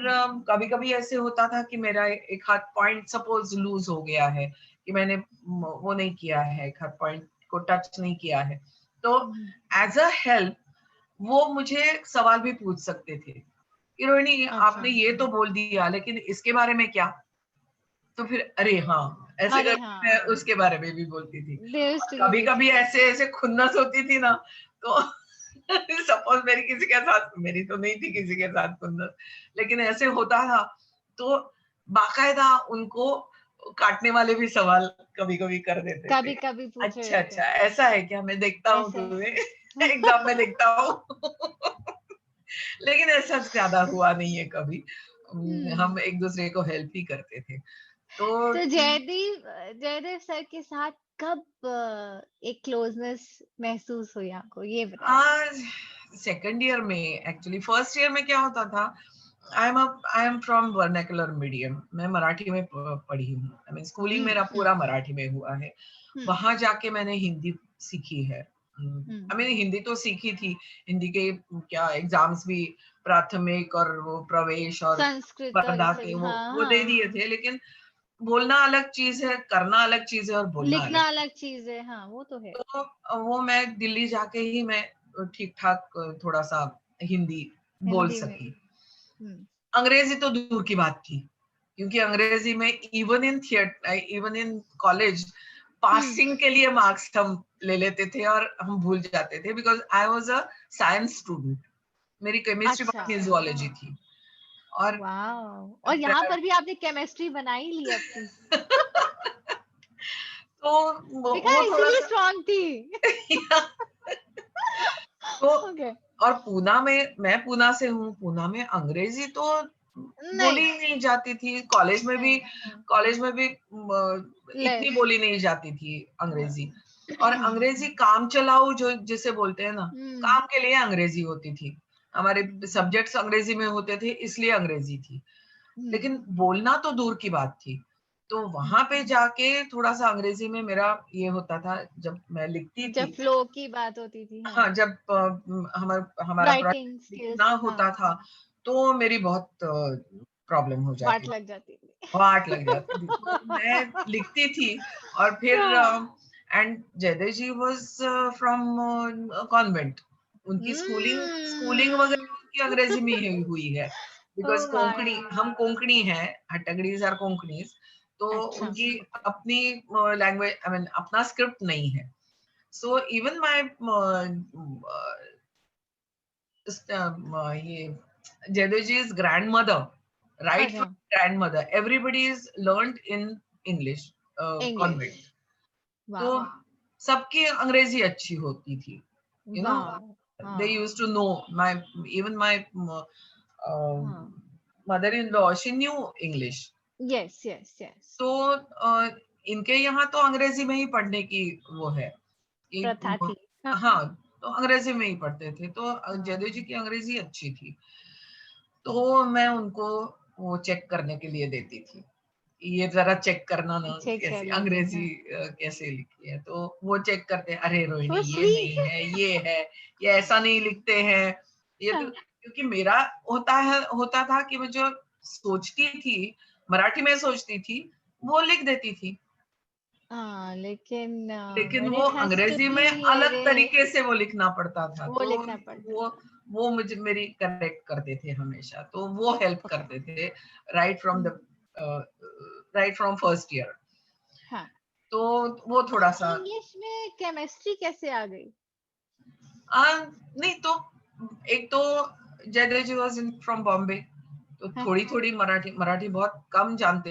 कभी कभी ऐसे होता था कि मेरा एक हाथ पॉइंट सपोज लूज हो गया है, कि मैंने वो नहीं किया है, एक हाथ पॉइंट को टच नहीं किया है, तो एज अ हेल्प वो मुझे सवाल भी पूछ सकते थे कि रोहिणी आपने ये तो बोल दिया, लेकिन इसके बारे में क्या? तो फिर अरे हाँ, ऐसे करके मैं उसके बारे में भी बोलती थी। कभी कभी ऐसे खुन्नस होती थी ना, तो सपोज मेरी किसी के साथ, मेरी तो नहीं थी किसी के साथ खुन्नस, लेकिन ऐसे होता था तो बाकायदा उनको काटने वाले भी सवाल कभी कभी कर देते थे। कभी अच्छा ऐसा है क्या, मैं देखता हूँ तुम्हें एग्जाम में देखता हूँ। लेकिन ऐसा ज्यादा हुआ नहीं है कभी, हम एक दूसरे को हेल्प ही करते थे। तो जयदेव सर के साथ कब एक क्लोजनेस महसूस हुई आपको, ये बताइए। सेकंड ईयर में, एक्चुअली फर्स्ट ईयर में क्या होता था, I am from vernacular medium, मैं मराठी में पढ़ी हूँ, आई मीन स्कूलिंग मेरा पूरा मराठी में हुआ है। वहां जाके मैंने हिंदी सीखी है। आई मीन हिंदी तो सीखी थी, हिंदी के क्या एग्जाम्स भी प्राथमिक और वो प्रवेश और स्पर्धा के वो दे दिए थे, लेकिन बोलना अलग चीज है, करना अलग चीज है, और बोलना लिखना अलग चीज है। हाँ, वो तो है। तो वो मैं दिल्ली जाके ही मैं ठीक ठाक थोड़ा सा हिंदी बोल सकी। अंग्रेजी तो दूर की बात थी, क्योंकि अंग्रेजी में इवन इन कॉलेज पासिंग के लिए मार्क्स हम ले लेते थे और हम भूल जाते थे, because I was a science student, मेरी केमिस्ट्री बॉटनी जूलॉजी थी। और यहाँ पर भी आपने केमिस्ट्री बनाई ली अपनी। तो वो थोड़ा स्ट्रांग थी। तो और पूना में, मैं पूना से हूँ, पूना में अंग्रेजी तो बोली ही नहीं जाती थी, कॉलेज में भी इतनी बोली नहीं जाती थी अंग्रेजी। और अंग्रेजी काम चलाऊ जो जिसे बोलते हैं ना, काम के लिए अंग्रेजी होती थी, हमारे सब्जेक्ट्स अंग्रेजी में होते थे, इसलिए अंग्रेजी थी, लेकिन बोलना तो दूर की बात थी। तो वहां पे जाके थोड़ा सा अंग्रेजी में मेरा ये होता था, जब मैं लिखती थी, जब फ्लो की बात होती थी। हाँ, जब हमारा प्रोजेक्ट लिखना होता था, तो मेरी बहुत प्रॉब्लम हो जाती थी, वाट लग जाती थी। तो मैं लिखती थी और फिर and Jaidev ji was from convent, उनकी स्कूलिंग वगैरह उनकी अंग्रेजी में ही हुई है, बिकॉज कोंकणी, हम कोंकणी हैं, हट्टगड़ीज आर कोंकणीज, तो उनकी अपनी लैंग्वेज, आई मीन अपना स्क्रिप्ट नहीं है। So even my Jayadevji's grandmother, right from grandmother, everybody is learned in English convent. तो सबकी अंग्रेजी अच्छी होती थी, you know, they used to know even my mother-in-law, she knew English. Yes, yes, yes. तो इनके यहाँ तो अंग्रेजी में ही पढ़ने की वो है, प्रथा थी। हाँ, तो अंग्रेजी में ही पढ़ते थे, तो जयदेव जी की अंग्रेजी अच्छी थी, तो मैं उनको वो चेक करने के लिए देती थी, ये जरा चेक करना ना कैसे अंग्रेजी कैसे लिखी है, तो वो चेक करते, अरे रोहिणी ये नहीं है, ये ऐसा नहीं लिखते हैं, ये तो क्योंकि मेरा होता था कि मैं जो सोचती थी मराठी में सोचती थी वो लिख देती थी, लेकिन वो अंग्रेजी में अलग तरीके से वो लिखना पड़ता था, तो वो मुझे मेरी करेक्ट करते थे हमेशा, तो वो हेल्प करते थे राइट फ्रॉम फर्स्ट ईयर। हाँ, तो वो थोड़ा सा इंग्लिश में केमिस्ट्री कैसे आ गई? नहीं, तो एक तो जयदेव जी वाज फ्रॉम बॉम्बे, तो थोड़ी मराठी बहुत कम जानते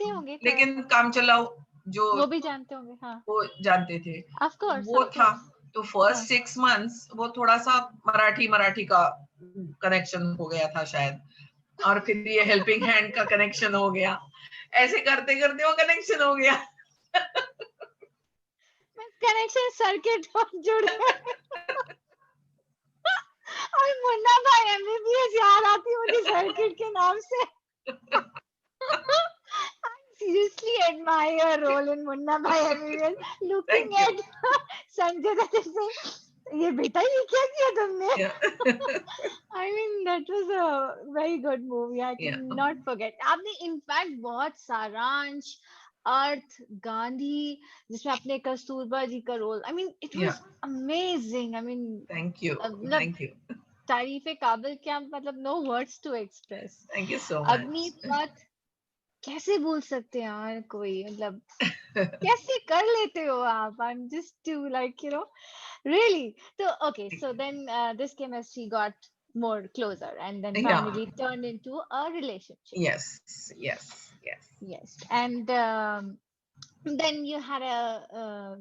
होंगे, लेकिन काम चलाओ जो वो भी जानते होंगे, हाँ, वो जानते थे, of course, वो था, तो फर्स्ट 6 months वो थोड़ा सा मराठी का कनेक्शन हो गया था शायद, और फिर ये हेल्पिंग हैंड का कनेक्शन हो गया, ऐसे करते करते वो कनेक्शन हो गया, कनेक्शन सर्किट जुड़ गए। और मुन्ना भाई एमबीबीएस याद आती मुझे सर्किट के नाम से। I seriously admire your role in Munna Bhai MBBS. Looking at Sanjay Dutt saying, "ये बेटा ये क्या किया तुमने?" I mean that was a very good movie. I cannot forget. आपने in fact बहुत सारांश, अर्थ, गांधी, जिसमें अपने कस्तूरबा जी का role, I mean it was amazing. I mean thank you. तारीफे काबिल क्या, मतलब no words to express. Thank you so much. Agnipath बात कैसे भूल सकते हैं यार कोई, मतलब कैसे कर लेते हो आप? I'm just too like, you know, really. So okay, so then this chemistry got more closer and then finally turned into a relationship. Yes. And then you had a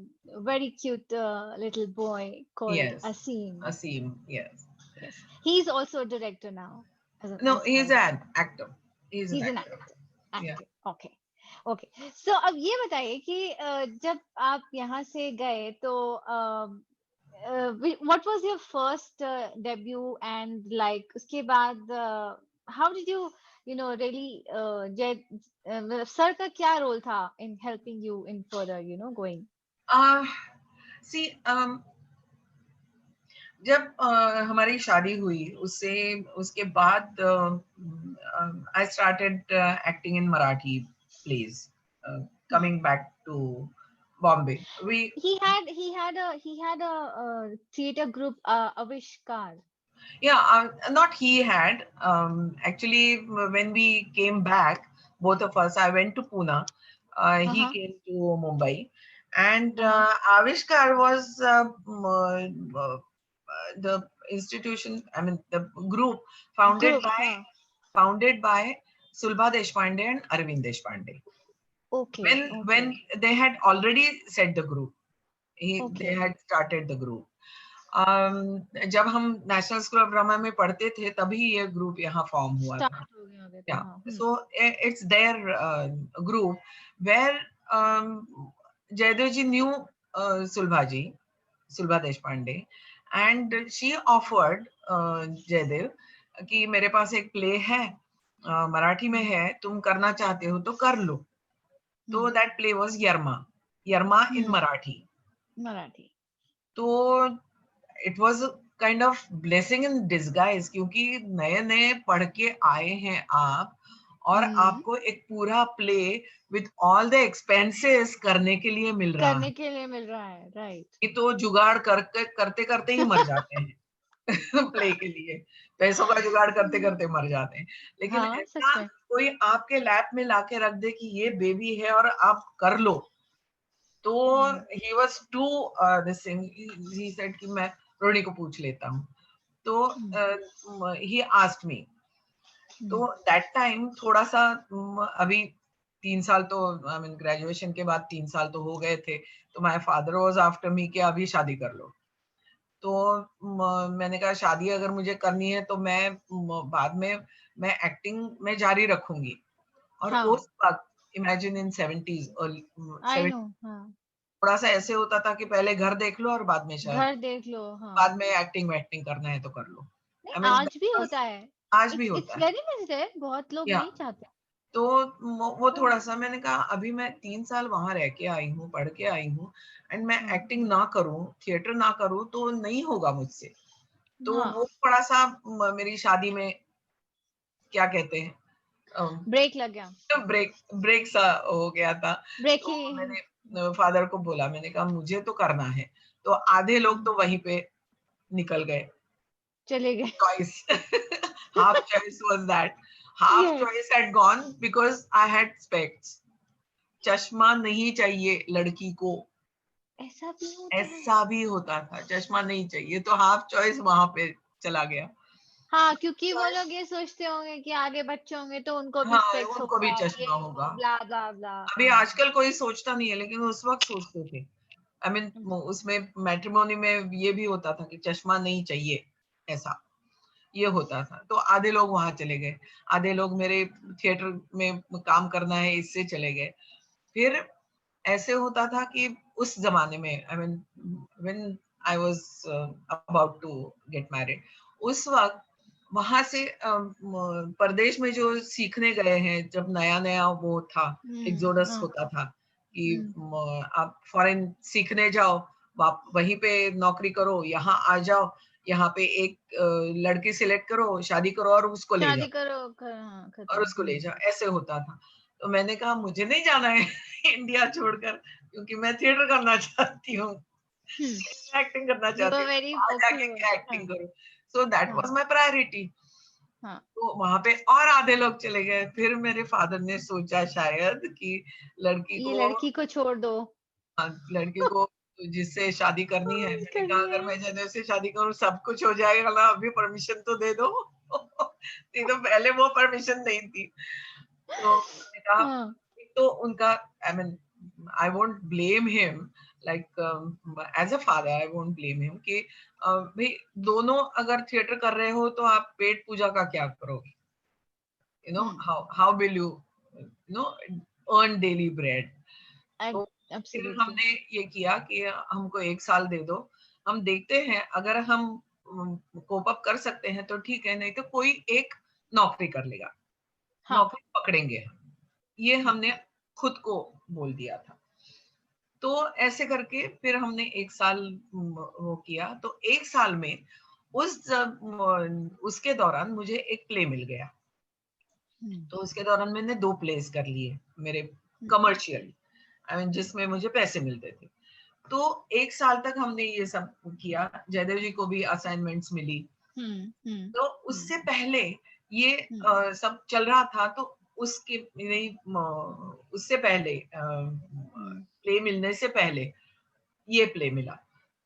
very cute little boy called Asim, yes. He's also a director now. No, he's an actor. He's an actor. Okay. So अब ये बताइए कि जब आप यहाँ से गए तो what was your first debut, and like उसके बाद how did you really sir का क्या रोल था in helping you in further going? See, जब हमारी शादी हुई उसके बाद I started acting in Marathi plays, coming back to Bombay. He had a theater group, Avishkar. Yeah, not he had. Actually, when we came back, both of us, I went to Pune. He came to Mumbai, and Avishkar was the institution. I mean, the group founded by Sulbha Deshpande and Arvind Deshpande. Okay. When they had already set the group, they had started the group. जब हम नेशनल स्कूल ऑफ ड्रामा में पढ़ते थे तभी ये ग्रुप यहाँ फॉर्म हुआ था. So it's their group where Jaydev ji knew Sulbha Deshpande, and she offered Jaydev कि मेरे पास एक प्ले है, मराठी में है, तुम करना चाहते हो तो कर लो. तो that play was Yarma in Marathi. तो it was a kind of blessing in disguise, क्योंकि नए पढ़ के आए हैं आप और आपको एक पूरा play with all the expenses करने के लिए मिल रहा है, right? ये तो जुगाड़ करते करते ही मर जाते हैं प्ले के लिए, पैसों का जुगाड़ करते करते मर जाते हैं, लेकिन ऐसा कोई आपके लैप में लाके रख दे कि ये बेबी है और आप कर लो, तो he was too this thing, he said कि मैं रोनी को पूछ लेता हूँ, तो he asked me. तो that time थोड़ा सा अभी 3 साल तो I mean ग्रेजुएशन के बाद 3 साल तो हो गए थे, तो my father was after me कि अभी शादी कर लो. तो मैंने कहा शादी अगर मुझे करनी है तो मैं बाद में मैं एक्टिंग में जारी रखूंगी। और हाँ, उस वक्त इमेजिन इन 70s और आई 70 नो। हाँ, थोड़ा सा ऐसे होता था कि पहले घर देख लो और बाद में शायद घर देख लो। हाँ, बाद में एक्टिंग वैक्टिंग करना है तो कर लो। नहीं आई मीन आज भी होता है। आज भी इट्स होता है। वेरी मिसड, बहुत लोग या नहीं चाहते। तो वो थोड़ा सा मैंने कहा अभी मैं 3 साल वहां रह के आई हूँ, पढ़ के आई हूँ, एंड मैं हाँ, एक्टिंग ना करूँ, थिएटर ना करूँ तो नहीं होगा मुझसे। तो हाँ, वो थोड़ा सा मेरी शादी में क्या कहते हैं ब्रेक लग गया। तो ब्रेक ब्रेक सा हो गया था। ब्रेक तो ही। मैंने फादर को बोला, मैंने कहा मुझे तो करना है। तो आधे लोग तो वहीं पे निकल गए। चले गए। Choice. Half choice was that. Half yes, choice had gone because I had specs. चश्मा नहीं चाहिए लड़की को, ऐसा भी होता है। ऐसा भी होता था। चश्मा नहीं चाहिए तो हाफ चॉइस वहां पे चला गया। हाँ, क्योंकि वो लोग ये सोचते होंगे कि आगे बच्चे होंगे तो उनको भी हाँ, स्पेक्स उनको भी होगा, ये चश्मा होगा। वो ब्ला ब्ला ब्ला। अभी हाँ, आजकल कोई सोचता नहीं है, लेकिन उस वक्त सोचते थे। आई मीन उसमें मैट्रिमोनी में ये भी होता था कि चश्मा नहीं चाहिए, ऐसा ये होता था। तो आधे लोग वहां चले गए, आधे लोग मेरे थिएटर में काम करना है इससे चले गए। फिर ऐसे होता था कि उस जमाने में I mean when I was about to get married, उस वक्त वहां से परदेश में जो सीखने गए हैं, जब नया नया वो था, एग्जोडस हाँ, होता था कि हम्म, आप फॉरेन सीखने जाओ, आप वहीं पे नौकरी करो, यहाँ आ जाओ, यहाँ पे एक लड़की सिलेक्ट करो, शादी करो और उसको ले जाओ, शादी करो हाँ, और खत्म। उसको ले जाओ, ऐसे होता था। तो मैंने कहा मुझे नहीं जाना है इंडिया छोड़कर, क्योंकि मैं थिएटर करना चाहती हूँ, एक्टिंग करना यू चाहती आर हूँ, वेरी वहां जाके पॉपुलर। क्या हाँ, एक्टिंग करूँ। सो दैट हाँ, वाज माय प्रायोरिटी। हाँ, तो वहां पे और आधे लोग चले गए। फिर मेरे फादर ने सोचा शायद कि लड़की ये को, लड़की को छोड़ दो। लड़की को जिससे शादी करनी है, मैंने कहा करनी अगर है। मैं जनेऊ से शादी करूँ सब कुछ हो जाएगा ना, अभी परमिशन तो दे दो नहीं तो पहले वो परमिशन नहीं थी। तो मैंने कहा हाँ, एक तो उनका, I mean I won't blame him, like as a father I won't blame him कि भाई दोनों अगर थिएटर कर रहे हो तो आप पेट पूजा का क्या करोगे, you know how will you know earn daily bread. तो फिर एब्सोल्युटली। हमने ये किया कि हमको 1 साल दे दो, हम देखते हैं अगर हम कोप अप कर सकते हैं तो ठीक है, नहीं तो कोई एक नौकरी कर लेगा, हाँ, नौकरी पकड़ेंगे हम। ये हमने खुद को बोल दिया था। तो ऐसे करके फिर हमने 1 साल वो किया। तो 1 साल में उसके दौरान मुझे एक प्ले मिल गया। हम्म, तो उसके दौरान मैंने 2 प्लेस कर लिए मेरे, हम्म, कमर्शियल, आई मीन जिसमें मुझे पैसे मिलते थे। तो 1 साल तक हमने ये सब किया। जयदेव जी को भी असाइनमेंट्स मिली। हम्म, हम्म, तो हम्म, उससे पहले ये हम्म, सब चल रहा था। तो उसके नहीं उससे पहले हम्म, प्ले मिलने से पहले ये प्ले मिला।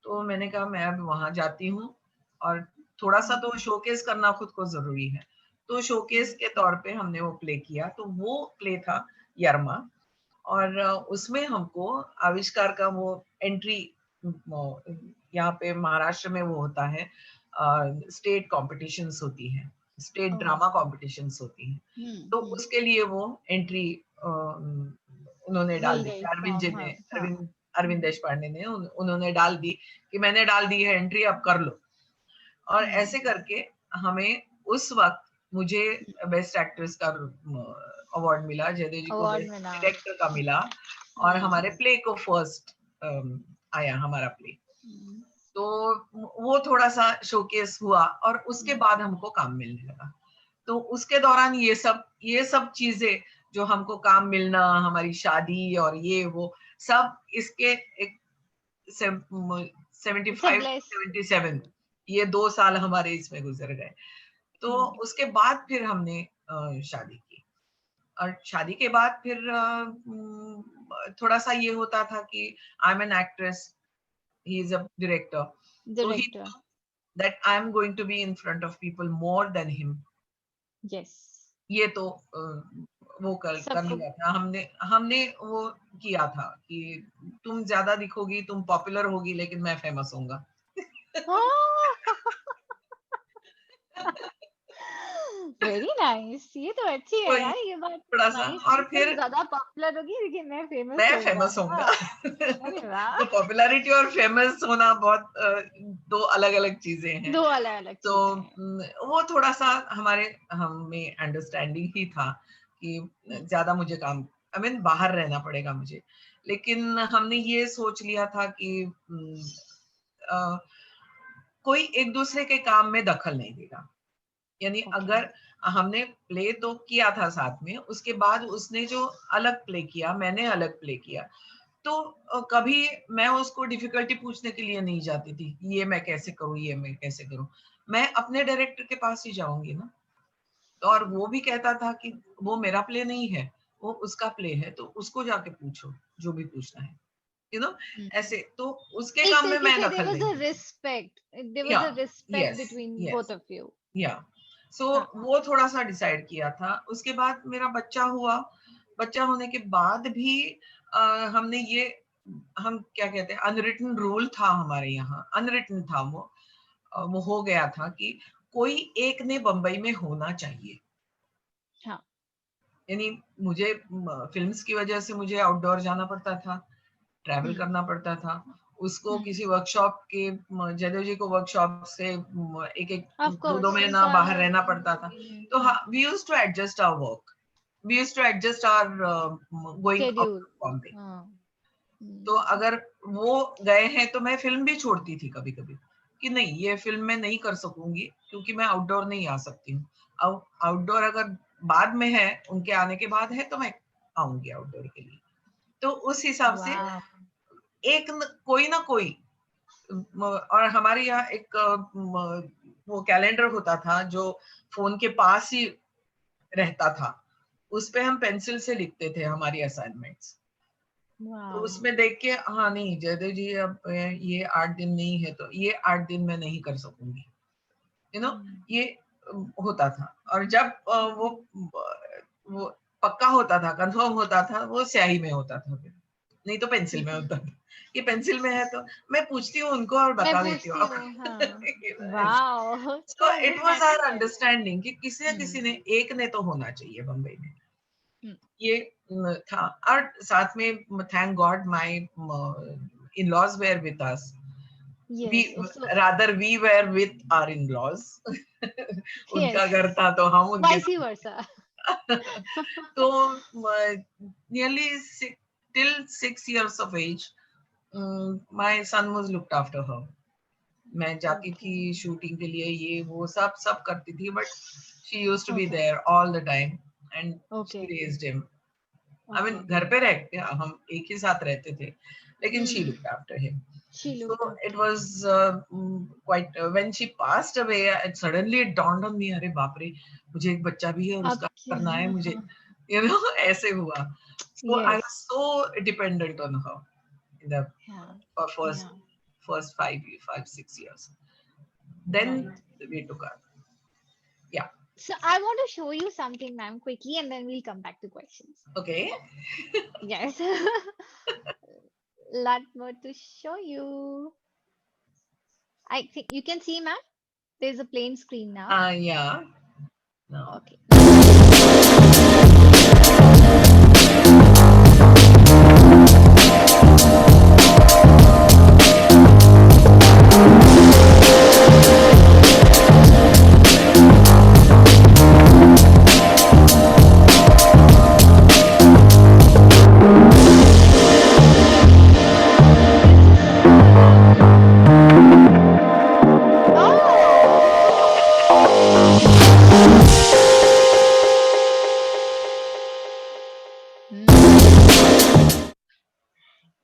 तो मैंने कहा मैं अब वहां जाती हूँ, और थोड़ा सा हम्म, तो शोकेस करना खुद को जरूरी है। तो शोकेस के तौर पे हमने वो प्ले किया। तो वो प्ले था यरमा। और उसमें हमको आविष्कार का वो एंट्री, यहाँ पे महाराष्ट्र में वो होता है, स्टेट कॉम्पिटिशन्स होती है, स्टेट ओह, ड्रामा कॉम्पिटिशन्स होती हैं। तो हम्म, उसके लिए वो एंट्री उन्होंने डाल मिल दी गई थी, अरविंद जी फॉर्म। हाँ, ने, हाँ, अरविंद देश पांडे ने उन्होंने डाल दी कि मैंने डाल दी है एंट्री, अब कर लो। और हम्म, ऐसे करके हमें उस वक्त मुझे बेस्ट एक्ट्रेस का अवार्ड मिला, जयदेव जी को अवार्ड बेस्ट मिला। डायरेक्टर का मिला, और हमारे प्ले को फर्स्ट आया हमारा प्ले। हम्म, तो वो थोड़ा सा शोकेस हुआ, और उसके हम्म, बाद हमको काम मिलने लगा। तो उसके दौरान ये सब चीजें जो हमको काम मिलना, हमारी शादी और ये वो सब इसके एक 75 ब्लेस। 77, ये 2 साल हमारे इसमें गुजर गए। तो हम्म, उसके बाद फिर हमने शादी की। और शादी के बाद फिर थोड़ा सा ये होता था कि I am an actress, he is a director, तो he director. That I am going to be in front of people more than him. Yes, ये तो वो कर सबको। लिया था हमने। हमने वो किया था कि तुम ज्यादा दिखोगी, तुम पॉपुलर होगी, लेकिन मैं फेमस होऊंगा वेरी नाइस। ये तो अच्छी है वही यार, ये बात थोड़ा सा। नाइस। और तुम फिर ज्यादा पॉपुलर होगी लेकिन मैं फेमस मैं होऊंगा। फेमस होऊंगा। अरे वाह। तो पॉपुलैरिटी और फेमस होना बहुत दो अलग अलग चीजें हैं। दो अलग अलग तो चीजें हैं। वो थोड़ा सा हमारे हमें अंडरस्टैंडिंग ही था कि ज्यादा मुझे काम बाहर रहना पड़ेगा मुझे। लेकिन हमने ये सोच लिया था कि अ, कोई एक दूसरे के काम में दखल नहीं देगा। यानी ओके। अगर हमने प्ले तो किया था साथ में, उसके बाद उसने जो अलग प्ले किया, मैंने अलग प्ले किया, तो कभी मैं उसको डिफिकल्टी पूछने के लिए नहीं जाती थी, ये मैं कैसे करूं, ये मैं कैसे करूं। मैं अपने डायरेक्टर के पास ही जाऊंगी ना। और वो भी कहता था कि वो मेरा प्ले नहीं है, वो उसका प्ले है, तो उसको जाके पूछो जो भी पूछना है, यू नो। ऐसे तो उसके एक काम में तरीके मैं से देयर दखल वाज नहीं अ दी। रिस्पेक्ट, देयर या was a respect yes between yes both of you. या सो हाँ हाँ। वो थोड़ा सा डिसाइड किया था। उसके बाद मेरा बच्चा हुआ। बच्चा होने के बाद भी अ, हमने ये, हम क्या कहते हैं, अनरिटन रूल था हमारे यहाँ, अनरिटन था वो। वो हो गया था कि कोई एक ने बंबई में होना चाहिए। हाँ। यानी मुझे फिल्म्स की वजह से मुझे आउटडोर जाना पड़ता था, ट्रैवल हम्म। करना पड़ता था। उसको हम्म। किसी वर्कशॉप के, जयदेव जी को वर्कशॉप से एक एक ऑफ दो दो कोर्स महीना उनका। बाहर रहना पड़ता था। तो हाँ, we use to adjust our work, we use to adjust our going out schedule. Bombay. हाँ। तो अगर वो गए हैं तो मैं फिल्म भी छोड़ती थी कभी कभी, कि नहीं ये फिल्म मैं नहीं कर सकूंगी क्योंकि मैं आउटडोर नहीं आ सकती हूँ। अब आउटडोर अगर बाद में है, उनके आने के बाद है, तो मैं आऊंगी आउटडोर के लिए। तो उस हिसाब से वाह। कोई ना कोई और हमारे यहाँ एक वो कैलेंडर होता था जो फोन के पास ही रहता था। उस पे हम पेंसिल से लिखते थे हमारी असाइनमेंट्स। तो वाह। उसमें देख के, हाँ नहीं जयदेव जी अब ये 8 दिन नहीं है, तो ये 8 दिन मैं नहीं कर सकूंगी, ये होता था। और जब वो पक्का होता था, कंफर्म होता था, वो स्याही में होता था फिर, नहीं तो पेंसिल में होता था। ये पेंसिल में है तो मैं पूछती हूँ उनको और मैं बता देती हूँ पूछती हूँ, हाँ। आपको। वाह, so so it was our understanding. Understanding कि किसी न किसी ने, एक ने तो होना चाहिए बम्बई में। ये था। और साथ में thank God my in-laws were with us. we yes. So rather we were with our in-laws। उनका यस, घर था तो हम उनके वाइस साथ वर्सा। थे। तो nearly till 6 years of age, my son was looked after her। मैं जाती ओके। थी शूटिंग के लिए, ये वो सब सब करती थी, but she used to be okay. there all the time and okay. she raised him। I mean okay. घर पे रह के हम एक ही साथ रहते थे, लेकिन she looked after him। She So looked it after was quite when she passed away, it suddenly it dawned on me, अरे बाप रे, मुझे एक बच्चा भी है और अब उसका क्या। करना है मुझे, ऐसे हुआ। So I yes. was so dependent on her in the हाँ। first या। first 5, 6 years। Then right. we took her। Yeah। So I want to show you something, ma'am, quickly, and then we'll come back to questions. Okay। Yes. Lot more to show you. I think you can see, ma'am. There's a plain screen now. Yeah। No। Okay.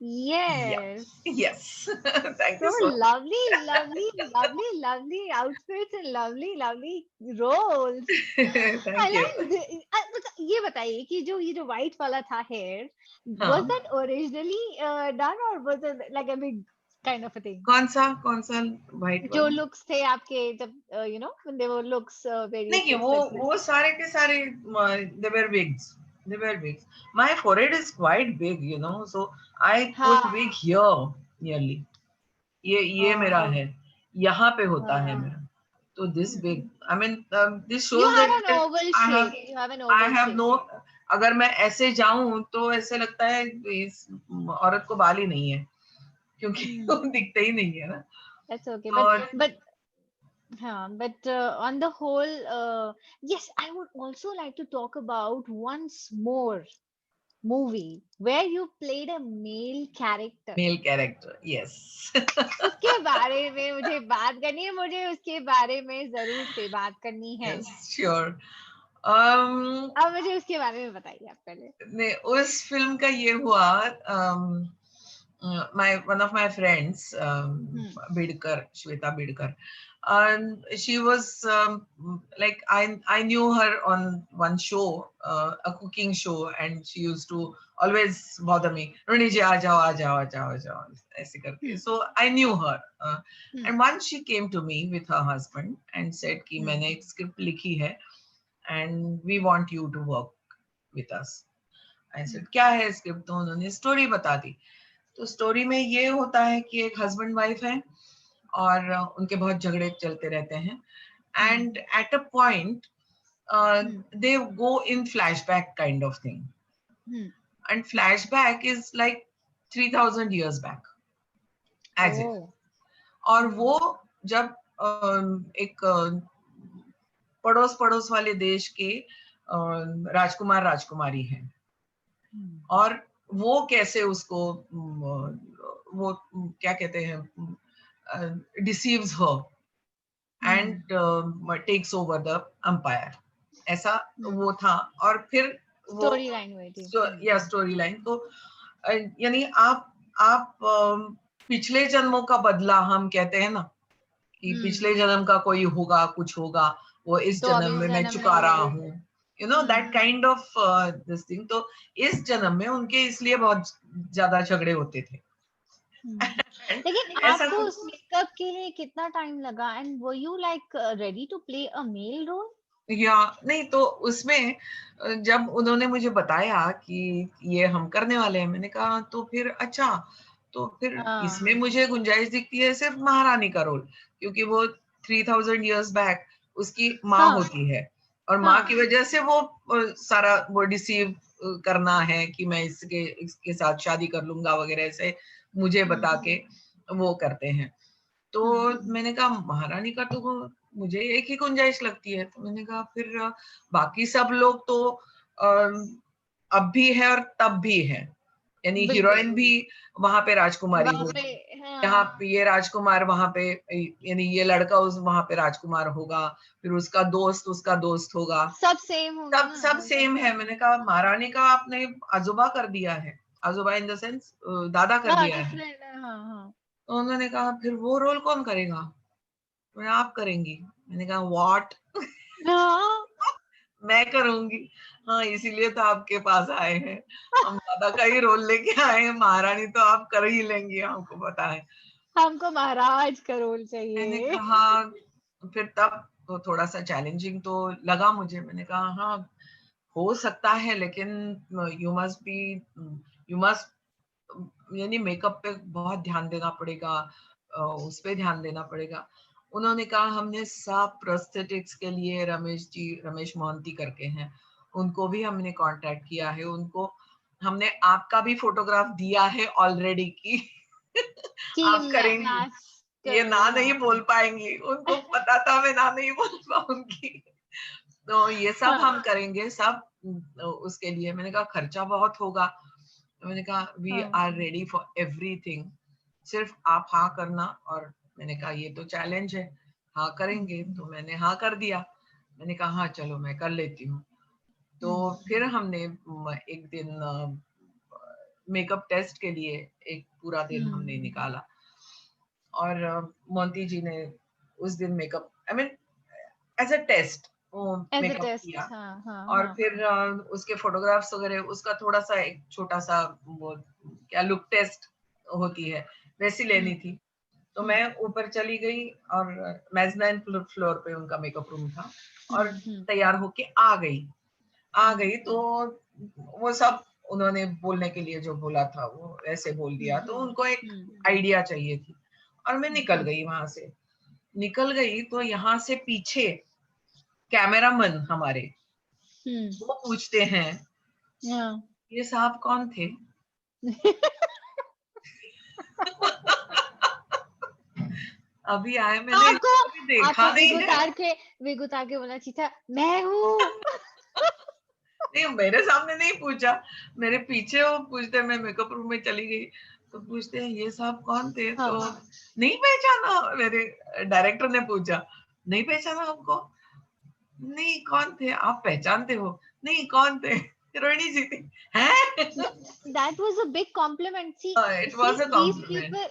Yeah। Yes. Yes। Thank So you so much। lovely, lovely, lovely, lovely outfits and lovely, lovely roles. I Thank you। like ये बताइए कि जो ये जो white वाला था hair, was हाँ, that originally done or was it like a big kind of a thing? कौन सा व्हाइट जो वाला? looks थे आपके जब when they were looks various नहीं, looks that you. वो सारे के सारे they were wigs। They were wigs। My forehead is quite big, so I put हाँ. wig here nearly। ये मेरा Oh. है। यहाँ पे होता है हाँ. मेरा. तो this big, I mean, this You shows have that, an oval I have shape. You have an I oval have shape. no, अगर मैं ऐसे जाऊं तो ऐसे लगता है इस औरत को बाल ही नहीं है, क्योंकि वो दिखते ही नहीं है ना. That's okay. और On the whole, yes, I would also like to talk about once more movie where you played a male character. Male character, yes. उसके बारे में मुझे बात करनी है, मुझे उसके बारे में जरूर से बात करनी है. Yes, sure. अब मुझे उसके बारे में बताइए आप पहले. ने उस फिल्म का ये हुआ, my one of my friends, Bidkar, Shweta Bidkar, and she was like, I knew her on one show, a cooking show, and she used to always bother me, Roni ji, aa jao, aise karke. So I knew her, and once she came to me with her husband and said कि मैंने एक script लिखी है and we want you to work with us. I said क्या है स्क्रिप्ट? तो उन्होंने स्टोरी बता दी. तो स्टोरी में ये होता है कि एक हस्बैंड वाइफ है और उनके बहुत झगड़े चलते रहते हैं, and at a point they go in flashback kind of thing, and flashback is like 3000 years back as if. और वो जब एक पड़ोस वाले देश के राजकुमार राजकुमारी हैं, और वो कैसे उसको वो क्या कहते हैं, deceives her and takes over the empire, ऐसा वो था. और फिर वो स्टोरी लाइन हुई थी. या स्टोरी लाइन. तो यानी आप पिछले जन्मों का बदला हम कहते हैं ना, कि पिछले जन्म का कोई होगा, कुछ होगा, वो इस तो जन्म में मैं चुका रहा हूँ, you know, that kind of this thing. तो इस जन्म में उनके इसलिए बहुत ज्यादा झगड़े होते थे. लेकिन आपको उस मेकअप के लिए कितना टाइम लगा, and were you like ready to play a male role? या नहीं, तो उसमें जब उन्होंने मुझे बताया कि ये हम करने वाले हैं, मैंने कहा तो फिर अच्छा, तो फिर इसमें मुझे गुंजाइश दिखती है सिर्फ महारानी का रोल, क्योंकि वो 3000 years बैक उसकी माँ होती है, और माँ की वजह से वो सारा वो डिसीव करना है कि मैं इसके साथ शादी कर लूंगा वगैरह, ऐसे मुझे बता के वो करते हैं. तो मैंने कहा महारानी का तो मुझे एक ही गुंजाइश लगती है. तो मैंने कहा फिर बाकी सब लोग तो अब भी है और तब भी है, यानी हीरोइन भी वहां पे राजकुमारी होगी, यहाँ पे ये राजकुमार, वहां पे यानी ये लड़का वहां पे राजकुमार होगा, फिर उसका दोस्त होगा, सब सेम होगा, सब सेम है. मैंने कहा महारानी का आपने आजोबा कर दिया है, आजोबा इन द सेंस दादा कर दिया है. तो उन्होंने कहा फिर वो रोल कौन करेगा? मैं आप करेंगी. मैंने कहा व्हाट? मैं करूंगी. हाँ, इसीलिए तो आपके पास आए हैं, हम दादा का ही रोल लेके आए हैं, महारानी तो आप कर ही लेंगी, हमको पता है. हमको महाराज का रोल चाहिए. मैंने कहा फिर तब तो थोड़ा सा चैलेंजिंग तो लगा मुझे. मैंने कहा हाँ हो सकता है, लेकिन यू मस्ट यानी मेकअप पे बहुत ध्यान देना पड़ेगा, उस पे ध्यान देना पड़ेगा. उन्होंने कहा हमने सब प्रोस्थेटिक्स के लिए रमेश मोहंती करके हैं, उनको भी हमने कांटेक्ट किया है, उनको हमने आपका भी फोटोग्राफ दिया है ऑलरेडी की आप करेंगी. ये ना नहीं बोल पाएंगी, उनको पता था मैं ना नहीं बोल पाऊंगी. तो ये सब हम करेंगे सब उसके लिए. मैंने कहा खर्चा बहुत होगा. मैंने कहा we are ready for everything, सिर्फ आप हाँ करना. और मैंने कहा ये तो चैलेंज है, हाँ करेंगे. तो मैंने हाँ कर दिया. मैंने कहा हाँ चलो मैं कर लेती हूँ. तो फिर हमने एक दिन मेकअप टेस्ट के लिए एक पूरा दिन हमने निकाला, और मोंटी जी ने उस दिन makeup, I mean as a test makeup किया. और फिर उसके फोटोग्राफ्स वगैरह, उसका थोड़ा सा एक छोटा सा वो क्या लुक टेस्ट होती है वैसी लेनी थी. तो मैं ऊपर चली गई और मेज़नाइन फ्लोर पे उनका मेकअप रूम था, और तैयार होके आ गई. तो वो सब उन्होंने बोलने के लिए जो बोला था वो ऐसे बोल दिया. तो उनको एक आइडिया चाहिए थी, और मैं निकल गई वहां से. निकल गई तो यहाँ से पीछे कैमरामैन हमारे वो पूछते हैं ये साहब कौन थे? अभी आए, मैंने आपको इनको कभी देखा नहीं है। विग उतार के बोलना चाहिए था, मैं हूँ। नहीं, मेरे सामने नहीं पूछा, मेरे पीछे वो पूछते, मैं मेकअप रूम में चली गई तो पूछते हैं ये साहब कौन थे? हाँ. तो नहीं पहचाना, मेरे डायरेक्टर ने पूछा, नहीं पहचाना हमको? नहीं, कौन थे आप? पहचानते हो? नहीं, कौन थे? रोहिणी जी थी। हैं? No, that was a big compliment. It was a These compliment. people,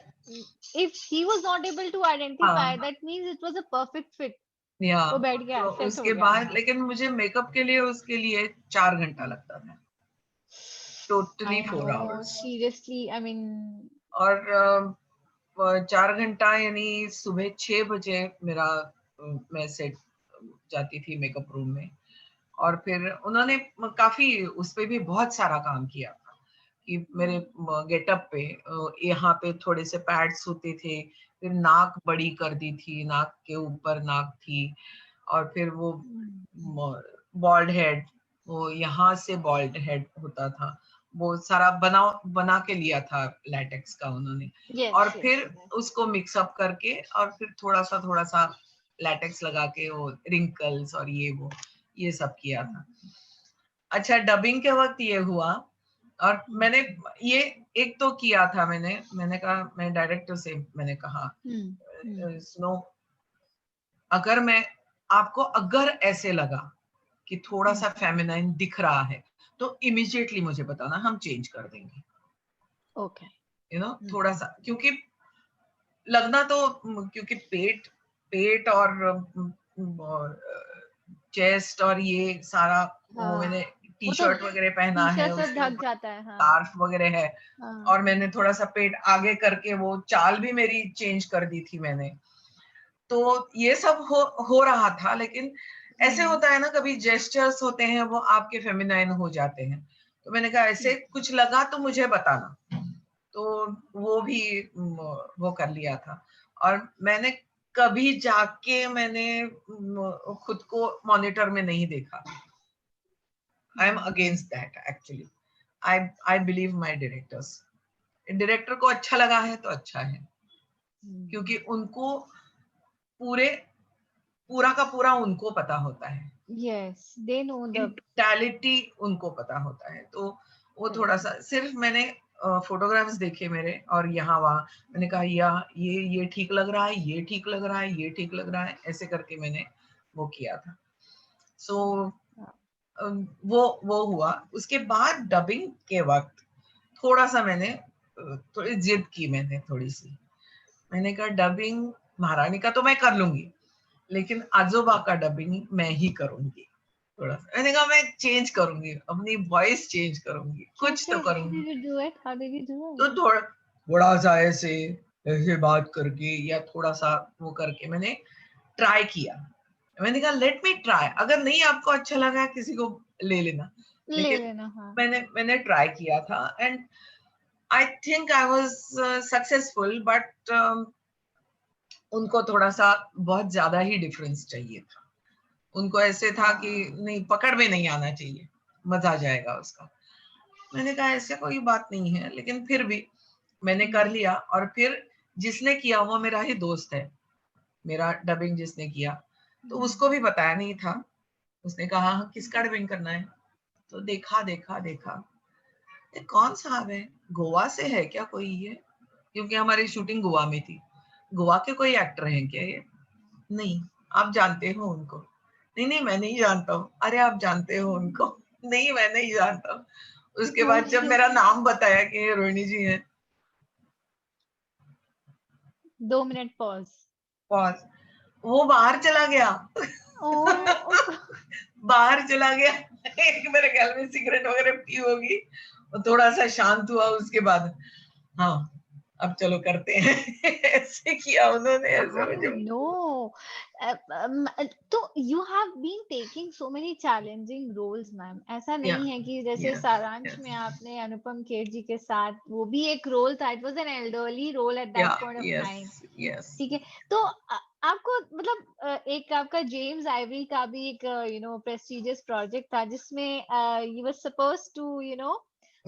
if he was not able to identify, that means it was a perfect fit. या वो बैठ गया, तो सेट हो उसके गया. बाद लेकिन मुझे मेकअप के लिए उसके लिए 4 घंटा लगता था, totally I 4 know, hours. seriously. I mean, और 4 घंटा यानी सुबह 6 बजे मेरा मैं सेट जाती थी मेकअप रूम में। और फिर उन्होंने काफी उस पे भी बहुत सारा काम किया था कि मेरे गेटअप पे यहाँ पे थोड़े से पैड्स होते थे, फिर नाक बड़ी कर दी थी, नाक के ऊपर नाक थी, और फिर वो बॉल्ड हेड, वो यहाँ से बॉल्ड हेड होता था, वो सारा बना के लिया था लैटेक्स का उन्होंने। yes, और yes, फिर yes. उसको मिक्सअप करके और फिर थोड़ा सा लैटेक्स लगा के वो रिंकल्स और ये सब किया था। अच्छा, डबिंग के वक्त ये हुआ, और मैंने ये एक तो किया था, मैंने कहा, मैं डायरेक्टर से मैंने कहा, सुनो, अगर मैं आपको अगर ऐसे लगा कि थोड़ा सा फेमिनाइन दिख रहा है तो इमीडिएटली मुझे बताना, हम चेंज कर देंगे। Okay. यू नो, थोड़ा सा, क्योंकि लगना तो, क्योंकि पेट और चेस्ट और ये सारा वो मैंने टी शर्ट वगैरह पहना है, उसके ढक ऊपर जाता है. स्कार्फ वगैरह है, और मैंने थोड़ा सा पेट आगे करके वो चाल भी मेरी चेंज कर दी थी मैंने। तो ये सब हो रहा था, लेकिन ऐसे होता है ना, कभी जेस्चर्स होते हैं वो आपके फेमिनाइन हो जाते हैं। तो मैंने कहा ऐसे कुछ लगा तो मुझे बताना, तो वो भी वो कर लिया था। और मैंने कभी जाके मैंने खुद को मॉनिटर में नहीं देखा। I am against that actually. I believe my director को अच्छा लगा है तो अच्छा है, क्योंकि उनको पूरा का पूरा उनको पता होता है। Yes, they know the टैलिटी उनको पता होता है। तो वो थोड़ा सा, सिर्फ मैंने फोटोग्राफ्स देखे मेरे और यहाँ वहाँ, मैंने कहा ये ठीक लग रहा है, ये ठीक लग रहा है, ये ठीक लग रहा है, ऐसे करके मैंने वो किया था। सो वो हुआ। उसके बाद डबिंग के वक्त थोड़ा सा मैंने थोड़ी जिद की, थोड़ी सी मैंने कहा डबिंग महारानी का तो मैं कर लूंगी, लेकिन आजोबा का डबिंग मैं ही करूंगी। थोड़ा सा मैंने कहा मैं चेंज करूंगी, अपनी वॉइस चेंज करूंगी, कुछ तो करूंगी। How did you do it? How did you do तो it? थोड़ा सा ऐसे बात करके या थोड़ा सा वो करके मैंने ट्राई किया। मैंने कहा लेट मी ट्राई, अगर नहीं आपको अच्छा लगा किसी को ले लेना, ले लेकिन लेना, हाँ. मैंने ट्राई किया था, and I think I was successful, but उनको थोड़ा सा बहुत ज्यादा ही डिफरेंस चाहिए था। उनको ऐसे था कि नहीं, पकड़ में नहीं आना चाहिए, मजा आ जाएगा उसका। मैंने कहा ऐसे कोई बात नहीं है, लेकिन फिर भी मैंने कर लिया। और फिर जिसने किया वो मेरा ही दोस्त है, मेरा डबिंग जिसने किया, तो उसको भी बताया नहीं था। उसने कहा हाँ, किसका डबिंग करना है? तो देखा देखा देखा, ये कौन साहब है, गोवा से है क्या कोई ये? क्योंकि हमारी शूटिंग गोवा में थी। गोवा के कोई एक्टर हैं क्या ये? नहीं। आप जानते हो उनको? नहीं नहीं, मैं नहीं जानता हूँ। अरे आप जानते हो उनको? नहीं, मैं नहीं जानता हूँ। उसके बाद जब मेरा नाम बताया कि ये रोहिणी जी हैं, 2 मिनट पॉज. पॉज, वो बाहर चला गया। बाहर चला गया। एक मेरे ख्याल में सिगरेट वगैरह पी होगी, थोड़ा सा शांत हुआ। उसके बाद हाँ, अब चलो करते हैं। ऐसे किया उन्होंने, ऐसे मुझे। No. तो you have been taking so many challenging roles, ma'am. ऐसा या नहीं है कि जैसे यस सारांश में यस आपने अनुपम खेर जी के साथ, वो भी एक रोल था. It was an elderly role at या that point of time. Yes yes ठीक है. तो आपको मतलब एक आपका जेम्स आइवरी का भी एक प्रेस्टिजियस प्रोजेक्ट था जिसमें you were suppose to be an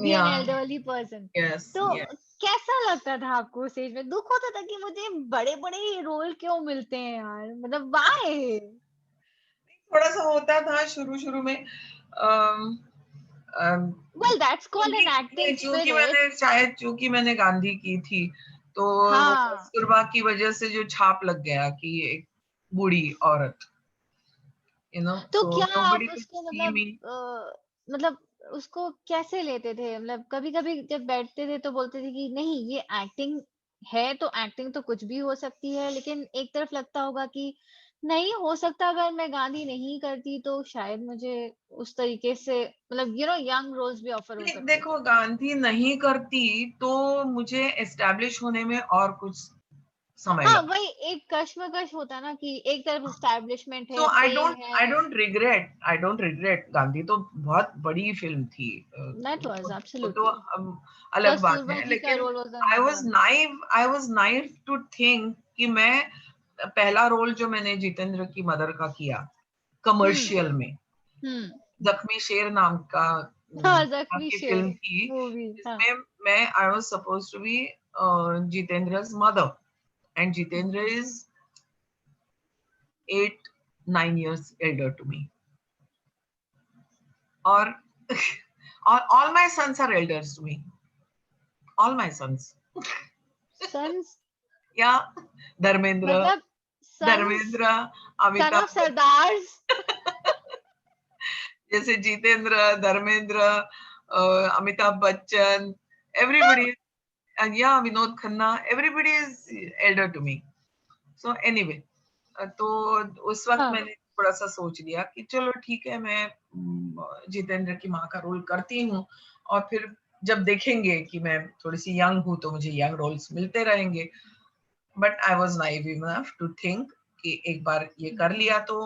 या एल्डरली पर्सन। यस तो यस। कैसा लगता था आपको स्टेज में? दुख होता था कि मुझे बड़े बड़े रोल क्यों मिलते हैं यार, मतलब वाई? थोड़ा सा होता था शुरू शुरू में, अम, अम, वेल दैट्स कॉल्ड एन क्योंकि एक्टिंग चूंकि स्पिरिट। मैंने शायद चूंकि मैंने गांधी की थी, तो हाँ, कस्तूरबा की वजह से जो छाप लग गया कि ये एक बूढ़ी औरत, तो so क्या आप nobody could उसको see मतलब me. मतलब उसको कैसे लेते थे? मतलब कभी-कभी जब बैठते थे तो बोलते थे कि नहीं ये एक्टिंग है, तो एक्टिंग तो कुछ भी हो सकती है, लेकिन एक तरफ लगता होगा कि नहीं हो सकता अगर मैं गांधी नहीं करती तो शायद मुझे उस तरीके से मतलब यंग रोल्स भी ऑफर हो सकते थे। देखो, गांधी नहीं करती तो मुझे एस्टैब्लिश होने में और कुछ समय हाँ, लगता। वही एक कश्मकश होता है ना कि एक तरफ एस्टैब्लिशमेंट सो है, फेम आई है। डोंट रिग्रेट, गांधी तो बहुत बड़ी फिल्म थी, दैट वाज वो तो एब्सोल्युटली। अलग बात कस्तूरबा है, जी का लेकिन role was another one. I was naive to think कि मैं पहला रोल जो मैंने जितेंद्र की मदर का किया हुँ, कमर्शियल में, हुँ। जख्मी शेर नाम का हाँ, ज़ख्मी की शेर फिल्म थी, मूवी, हाँ। जिसमें मैं I was supposed to be Jitendra's mother, and Jitendra is 8-9 years elder to me, or all my sons are elders to me, all my sons. Sons Yeah, Dharmendra, मतलब sons Dharmendra, son Amitabh of sardars. जैसे Jitendra, Dharmendra, Amitabh Bachchan, everybody, and yeah, Vinod Khanna, everybody is elder to me. So anyway, तो उस वक्त हाँ, मैंने थोड़ा सा सोच लिया कि चलो ठीक है, मैं जितेंद्र की माँ का रोल करती हूँ, और फिर जब देखेंगे कि मैं थोड़ी सी यंग हूँ तो मुझे यंग रोल्स मिलते रहेंगे। But I was naive enough to think कि एक बार ये कर लिया तो,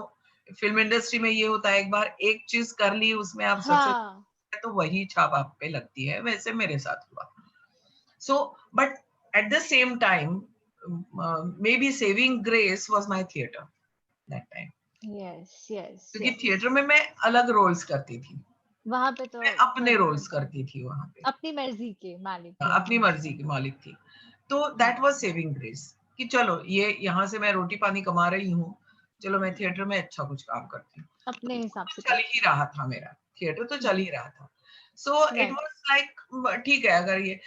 फिल्म इंडस्ट्री में ये होता है, एक बार एक चीज कर ली उसमें आप सक्सेस हाँ, तो वही छाप आप पे लगती है, वैसे मेरे साथ हुआ। So but at the same time, may be saving grace was my theatre that time, yes, yes, क्योंकि यस। थिएटर में मैं अलग रोल्स करती थी, वहाँ पे तो मैं अपने रोल्स करती थी वहां पे, अपनी मर्ज़ी के मालिक थे आप। अपनी मर्जी की मालिक थी। तो हुँ, दैट वाज सेविंग ग्रेस कि चलो ये यहाँ से मैं रोटी पानी कमा रही हूँ, चलो मैं थिएटर में अच्छा कुछ काम करती हूँ। तो अपने हिसाब तो से चल कर। ही रहा था, मेरा थिएटर तो हुँ, चल ही रहा था। So it right. Was like ठीक है, अगर ये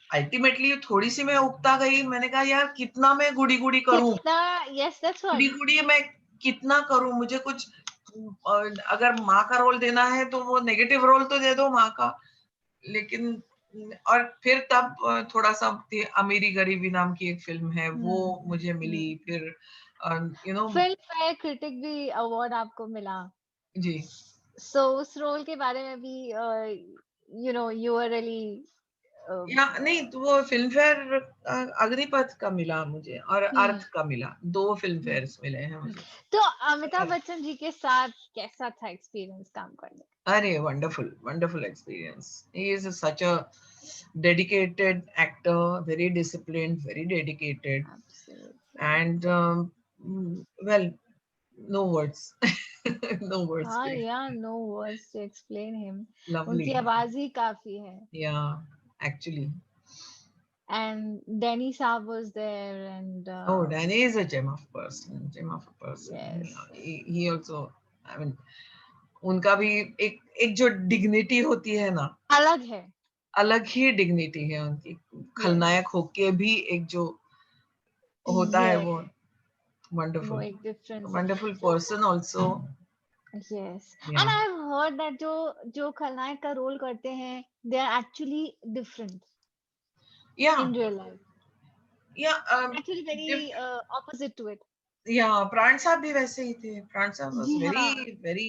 अल्टीमेटली थोड़ी सी मैं उगता गई, मैंने कहा यार कितना मैं गुड़ी गुड़ी करूं, कितना yes that's Gudi what. Gudi मैं कितना करूं, मुझे कुछ अगर माँ का रोल देना है तो वो नेगेटिव रोल तो दे दो माँ का, लेकिन और फिर तब थोड़ा सा अमीरी गरीबी नाम की एक फिल्म है वो हुँ, मुझे हुँ। मिली, फिर you know film fair critic भी अवार्ड आपको मिला। जी। सो उस रोल के बारे में भी यू आर रियली या नहीं, तो वो फिल्म फेयर अग्निपथ का मिला मुझे, और हुँ, अर्थ का मिला, 2 फिल्म हुँ, फेयर्स मिले हैं हुँ। मुझे। तो अमिताभ बच्चन जी के साथ कैसा था एक्सपीरियंस काम करने अरे wonderful, wonderful experience. He is such a dedicated actor, very disciplined, very dedicated, का? Absolutely. and well, no words. No words हाँ, to या explain. No words to explain him. उनकी Lovely. आवाज ही काफी है। Yeah, actually. And Danny sahab was there and Oh, Danny is a gem of person, gem of a person. Yes, He also, I mean, उनका भी एक एक जो डिग्निटी होती है ना, अलग है। अलग ही डिग्निटी है उनकी, यस, खलनायक होके भी एक जो होता है वो, यस, वो वंडरफुल, एक डिफरेंस है। वंडरफुल तो पर्सन ऑल्सो। यस एंड या आई हैव हर्ड दैट जो जो खलनायक का रोल करते हैं दे आर एक्चुअली डिफरेंट या इन रियल लाइफ, या actually very opposite to it. या प्राण साहब भी वैसे ही थे, प्राण साहब वाज जी वेरी हाँ, very very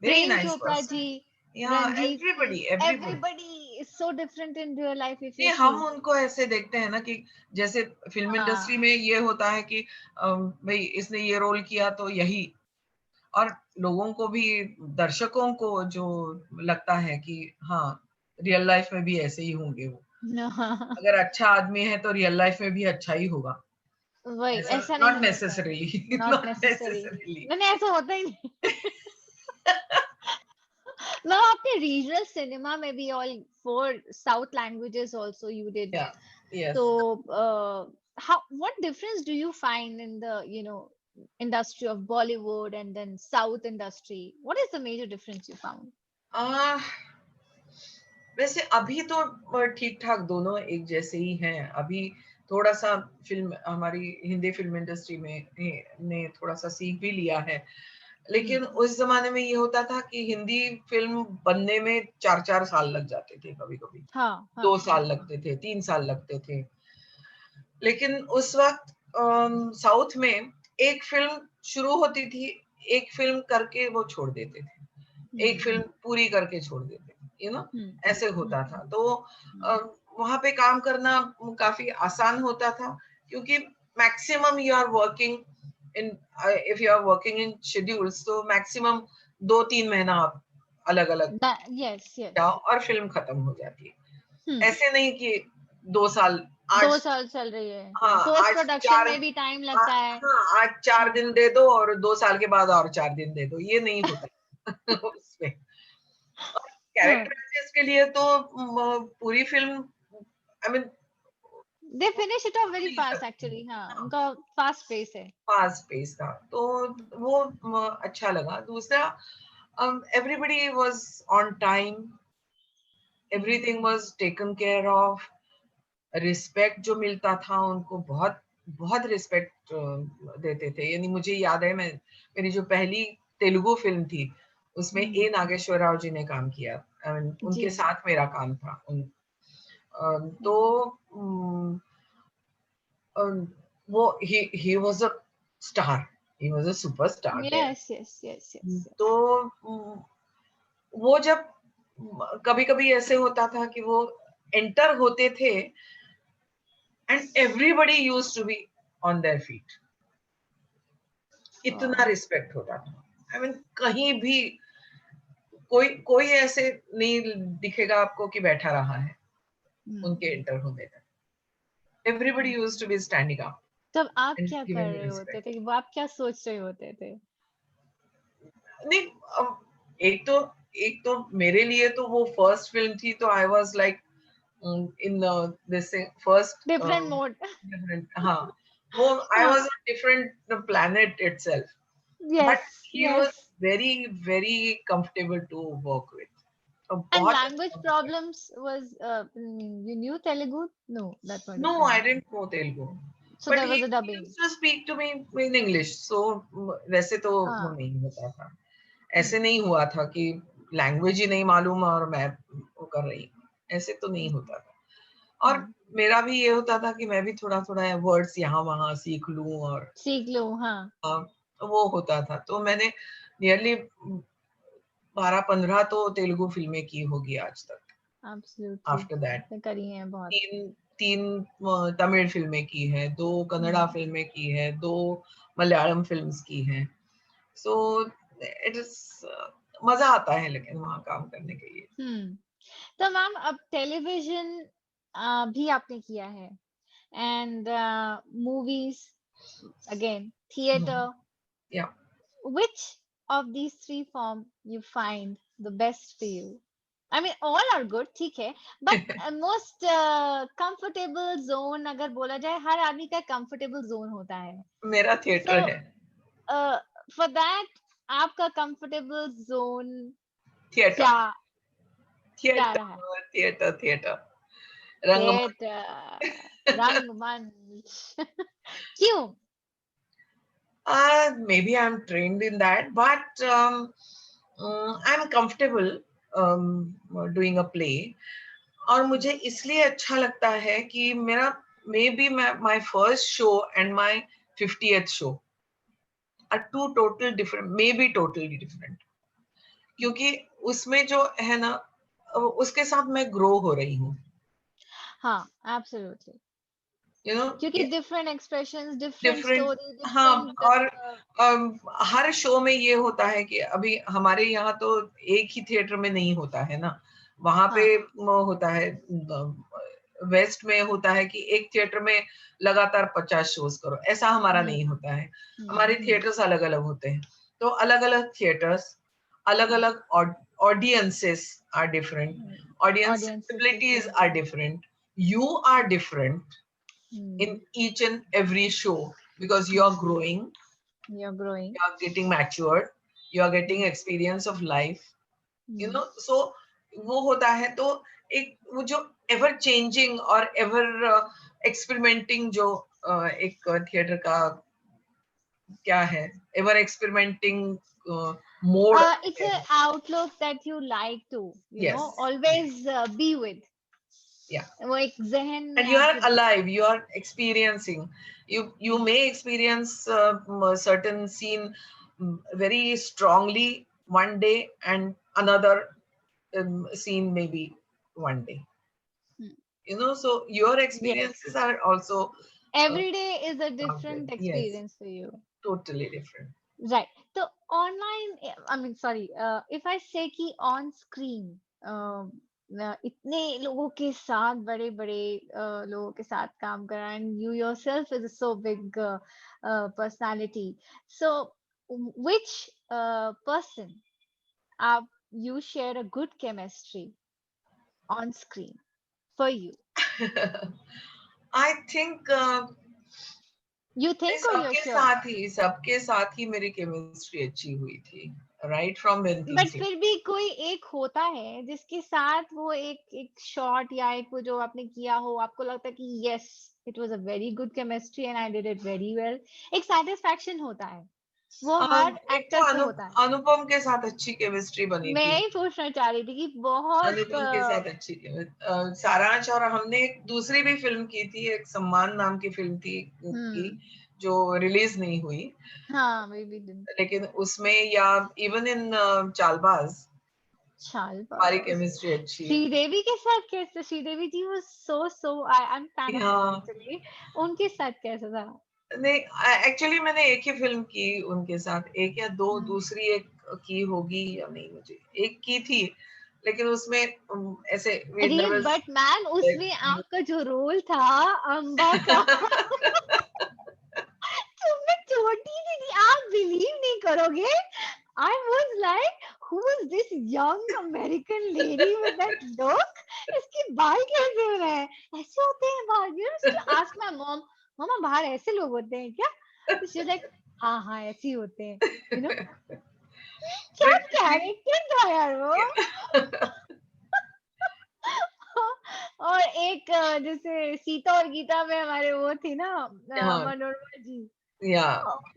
Prem nice Chopra ji, person. या Ranjeet everybody, Singh, everybody. Everybody is so different in real life if नहीं, यू सी। हम उनको ऐसे देखते हैं ना कि जैसे फिल्म इंडस्ट्री हाँ, में ये होता है कि भाई इसने ये रोल किया तो यही, और लोगों को भी, दर्शकों को जो लगता है कि हाँ रियल लाइफ में भी ऐसे ही होंगे वो, अगर अच्छा आदमी है तो रियल लाइफ में भी अच्छा ही होगा। वही ऐसा ऐसा नॉट नहीं होता है, necessarily not not necessary. Necessarily नहीं नहीं, ऐसा होता ही नहीं। Now, आपने रीजनल सिनेमा में भी all four South languages also you did. या yes So, what difference do you find in the, industry of Bollywood and then South industry? What is the major difference you found? वैसे अभी तो ठीक ठाक दोनों एक जैसे ही हैं। अभी थोड़ा सा फिल्म हमारी हिंदी फिल्म इंडस्ट्री में ने थोड़ा सा सीख भी लिया है, Hmm. लेकिन उस जमाने में ये होता था कि हिंदी फिल्म बनने में 4-4 साल लग जाते थे, कभी कभी हाँ, दो हाँ, साल लगते थे, 3 साल लगते थे। लेकिन उस वक्त साउथ में एक फिल्म शुरू होती थी, एक फिल्म करके वो छोड़ देते थे, एक hmm, फिल्म पूरी करके छोड़ देते थे, hmm, ऐसे hmm, होता था। तो hmm. वहां पे काम करना काफी आसान होता था, क्योंकि maximum you are working in, if you are working in schedules, तो मैक्सिमम 2-3 महीना आप अलग अलग Yes, yes. जाओ और फिल्म खत्म हो जाती है। Hmm. ऐसे नहीं कि 2 साल, दो आज, साल चल रही है, हाँ पोस्ट आज प्रोडक्शन चार, में भी टाइम लगता है। हाँ आज 4 दिन दे दो और 2 साल के बाद और 4 दिन दे दो, ये नहीं होता उसमें। हाँ, कैरेक्टर आर्टिस्ट के लिए तो पूरी film, I mean, they finish it off very नहीं fast सकती। actually, हाँ, हाँ, उनका फास्ट पेस है। फास्ट पेस था, तो वो अच्छा लगा। दूसरा, everybody was on time, Hmm. Everything was taken care of, respect जो मिलता था उनको, बहुत बहुत रिस्पेक्ट देते थे। यानी मुझे याद है, मैं, मेरी जो पहली तेलुगु फिल्म थी, उसमें Hmm. ए नागेश्वर राव जी ने काम किया। जी। उनके साथ मेरा काम था। तो Hmm. वो he was a star, he was a superstar there. Yes, yes, yes, yes, तो yes. वो जब कभी कभी ऐसे होता था कि वो एंटर होते थे and everybody used to be on their feet, इतना Wow. रिस्पेक्ट होता था। आई मीन कहीं भी कोई कोई ऐसे नहीं दिखेगा आपको कि बैठा रहा है Hmm. उनके एंटर होने तक। Everybody Hmm. Used to be standing up तब आप एंड क्या कर गिविंग रहे होते रिस्पेक्ट। थे, वो आप क्या सोच रहे होते थे? नहीं, एक तो एक तो मेरे लिए तो वो फर्स्ट फिल्म थी, तो I was like in this first different mode. Different, हाँ, वो आई हाँ, was on different planet itself, yes, but he yes. Was very very comfortable to work with, And बहुत language अच्छा मुझे। problems was, you knew Telugu? No, that point No, of time. I didn't know Telugu, So but there he was a dubbing. used to speak to me in English, so वैसे तो वो हाँ. नहीं होता था। Hmm. ऐसे नहीं हुआ था कि लैंग्वेज ही नहीं मालूम और मैं वो कर रही हूँ, ऐसे तो नहीं होता था। और Hmm. मेरा भी ये होता था कि मैं भी थोड़ा थोड़ा वर्ड्स यहाँ वहाँ सीख लूं, और सीख लो, हाँ. वो होता था। तो मैंने नियरली 12-15 तो तेलुगु फिल्में की होगी आज तक। Absolutely. आफ्टर दैट आपने करी हैं बहुत. तीन तीन तमिल फिल्में की है, 2 कन्नड़ा Hmm. फिल्में की है, 2 मलयालम फिल्म्स की हैं। सो इट इज, मजा आता है लेकिन वहाँ काम करने के लिए। Hmm. तो मैम अब टेलीविजन भी आपने किया है, एंड मूवीज, अगेन थिएटर. या Which of these three form you find the best for you? I mean, all are good, ठीक है, but most comfortable zone अगर बोला जाए, हर आदमी का comfortable zone होता है. मेरा So, थिएटर है। uh, for that, आपका comfortable zone थिएटर क्या क्या रहा है? थिएटर थिएटर थिएटर रंगमंच। थिएटर, रंगमंच. क्यों? Maybe I'm trained in that, but I'm comfortable doing a play. और मुझे इसलिए अच्छा लगता है कि मेरा, may be my first show and my 50th show are two total different, maybe totally different, क्योंकि उसमें जो है ना, उसके साथ मैं ग्रो हो रही हूँ, हाँ, absolutely. यू नो, क्योंकि different expressions, different different. Story, हाँ, डिफरेंट. और हर शो में ये होता है कि अभी हमारे यहाँ तो एक ही थिएटर में नहीं होता है ना, वहां पे हाँ. वो होता है वेस्ट में होता है कि एक थिएटर में लगातार 50 शोज करो, ऐसा हमारा नहीं होता है। हमारे थिएटर्स अलग अलग होते हैं, तो अलग अलग थिएटर्स, अलग अलग audiences are different, audience Audiences sensibilities different. are different, you are different in each and every show because you are growing, You're growing. you are getting matured, you are getting experience of life, you know. So वो होता है, तो एक वो जो एवर चेंजिंग और एवर एक्सपेरिमेंटिंग जो एक थिएटर का क्या है, एवर एक्सपेरिमेंटिंग मोड It's है। an outlook that you like to, yes, always be with. या, वो एक जहन में and you are आपके alive, you are experiencing, you may experience certain scene very strongly one day and another scene maybe one day, you know. So your Yes. experiences are also Every day is a counted. different Yes, experience for you. totally different. Right. So online, I mean, sorry, if I say कि on screen, इतने लोगों के साथ बड़े बड़े लोगों के साथ काम करा, and you yourself is a so big personality. So which person आप you share a good chemistry on screen for you? I think You think or you're sure? सबके साथ ही मेरी केमिस्ट्री अच्छी हुई थी, राइट फ्रॉम बट बेंकिंग। फिर भी कोई एक होता है जिसके साथ वो एक एक शॉट या एक वो जो आपने किया हो, आपको लगता है कि yes it was a very good chemistry and I did it very well. एक सेटिस्फैक्शन होता है, वो हर एक एक्टर तो से होता है। अनुपम के साथ अच्छी केमिस्ट्री बनी मैं थी। ही पूछना चाह रही थी कि बहुत अनुपम के साथ अच्छी सारांश, और हमने एक दूसरी भी फिल्म की थी, एक सम्मान नाम की फिल्म थी की, जो रिलीज नहीं हुई, हाँ मे बी दिन लेकिन उसमें या इवन इन चालबाज हमारी चालबाज। केमिस्ट्री अच्छी है। श्रीदेवी के साथ कैसे? श्रीदेवी जी वो so I am fan of her हाँ, एक्चुअली। उनके साथ कैसा था? नहीं, एक्चुअली मैंने एक ही फिल्म की उनके साथ, एक या दो, दूसरी एक की होगी या नहीं, मुझे एक की थी, लेकिन उसमें ऐसे अरे there was बट मैम उसमें आपका जो रोल था अम्बा का तो मैं छोटी सी थी, आप बिलीव नहीं करोगे। आई was like who is this young American lady with that look, इसके बाल कैसे हो रहे हैं, ऐसे होते हैं बाल? You know ask my mom, मम्मा बाहर ऐसे लोग होते हैं क्या? तो शी लाइक हाँ हाँ ऐसे ही होते हैं, यू नो। क्या Practically, कैरेक्टर था यार वो। और एक जैसे सीता और गीता में हमारे वो थी ना हाँ, मनोरमा जी। या,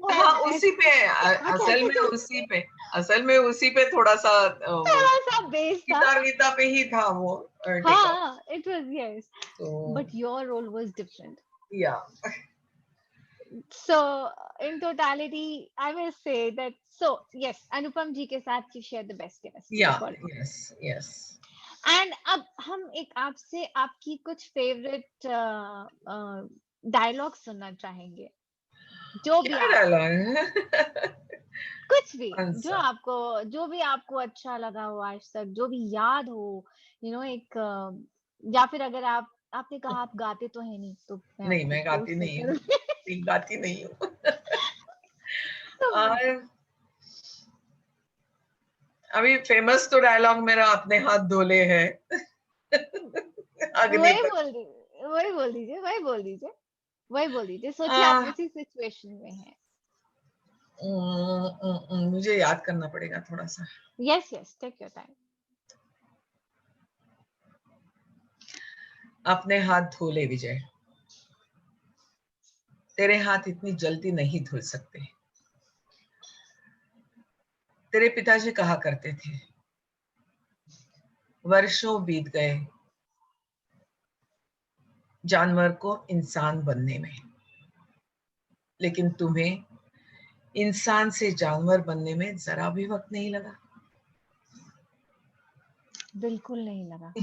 वो हाँ, उसी पे ऐसे हाँ, कैसे थे? असल में उसी पे थोड़ा सा थोड़ा सा बेस था। गीता गीता पे ही था वो टेक ऑफ, हाँ it was yes, तो but your role was different. या, So in totality I will say that so yes Anupam ji के साथ you share the best chemistry या, according to yes, yes. me. And अब हम एक आपसे आपकी कुछ फेवरेट डायलॉग सुनना चाहेंगे, जो भी क्या आप डायलॉग है? कुछ भी कौन सा? जो भी आपको अच्छा लगा हो आज तक, जो भी याद हो, एक या फिर अगर आपने कहा आप गाते तो है नहीं तो मैं नहीं, आपको मैं फोर्स गाती नहीं नहीं हूँ, करूंगी। नहीं, गाती नहीं हूँ। तो और अभी फेमस तो डायलॉग मेरा अपने हाथ धोले है। वही अग्निपथ। बोल दी वही बोल दीजिए वही बोल दीजिए वही बोल दीजिए। सोचिए आप आ, उसी सिचुएशन में हैं। मुझे याद करना पड़ेगा थोड़ा सा। Yes yes take your time. अपने हाथ धो ले विजय, तेरे हाथ इतनी जल्दी नहीं धुल सकते। तेरे पिताजी कहा करते थे, वर्षों बीत गए जानवर को इंसान बनने में, लेकिन तुम्हें इंसान से जानवर बनने में जरा भी वक्त नहीं लगा। बिल्कुल नहीं लगा,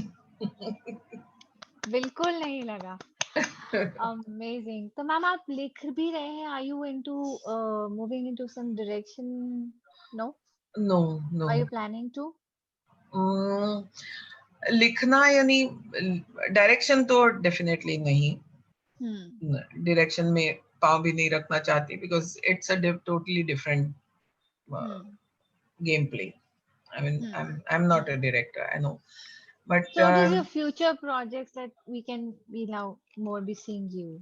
बिल्कुल नहीं लगा। अमेजिंग। तो मैम आप लिख भी रहे हैं, are you into moving into some direction? No? No, no. Are you planning to? लिखना यानी डायरेक्शन तो डेफिनेटली नहीं, डायरेक्शन में पाँव भी नहीं रखना चाहती, because it's a totally different game play. I mean, I'm not a director, I know, but So what is your future projects that we can be now more be seeing you?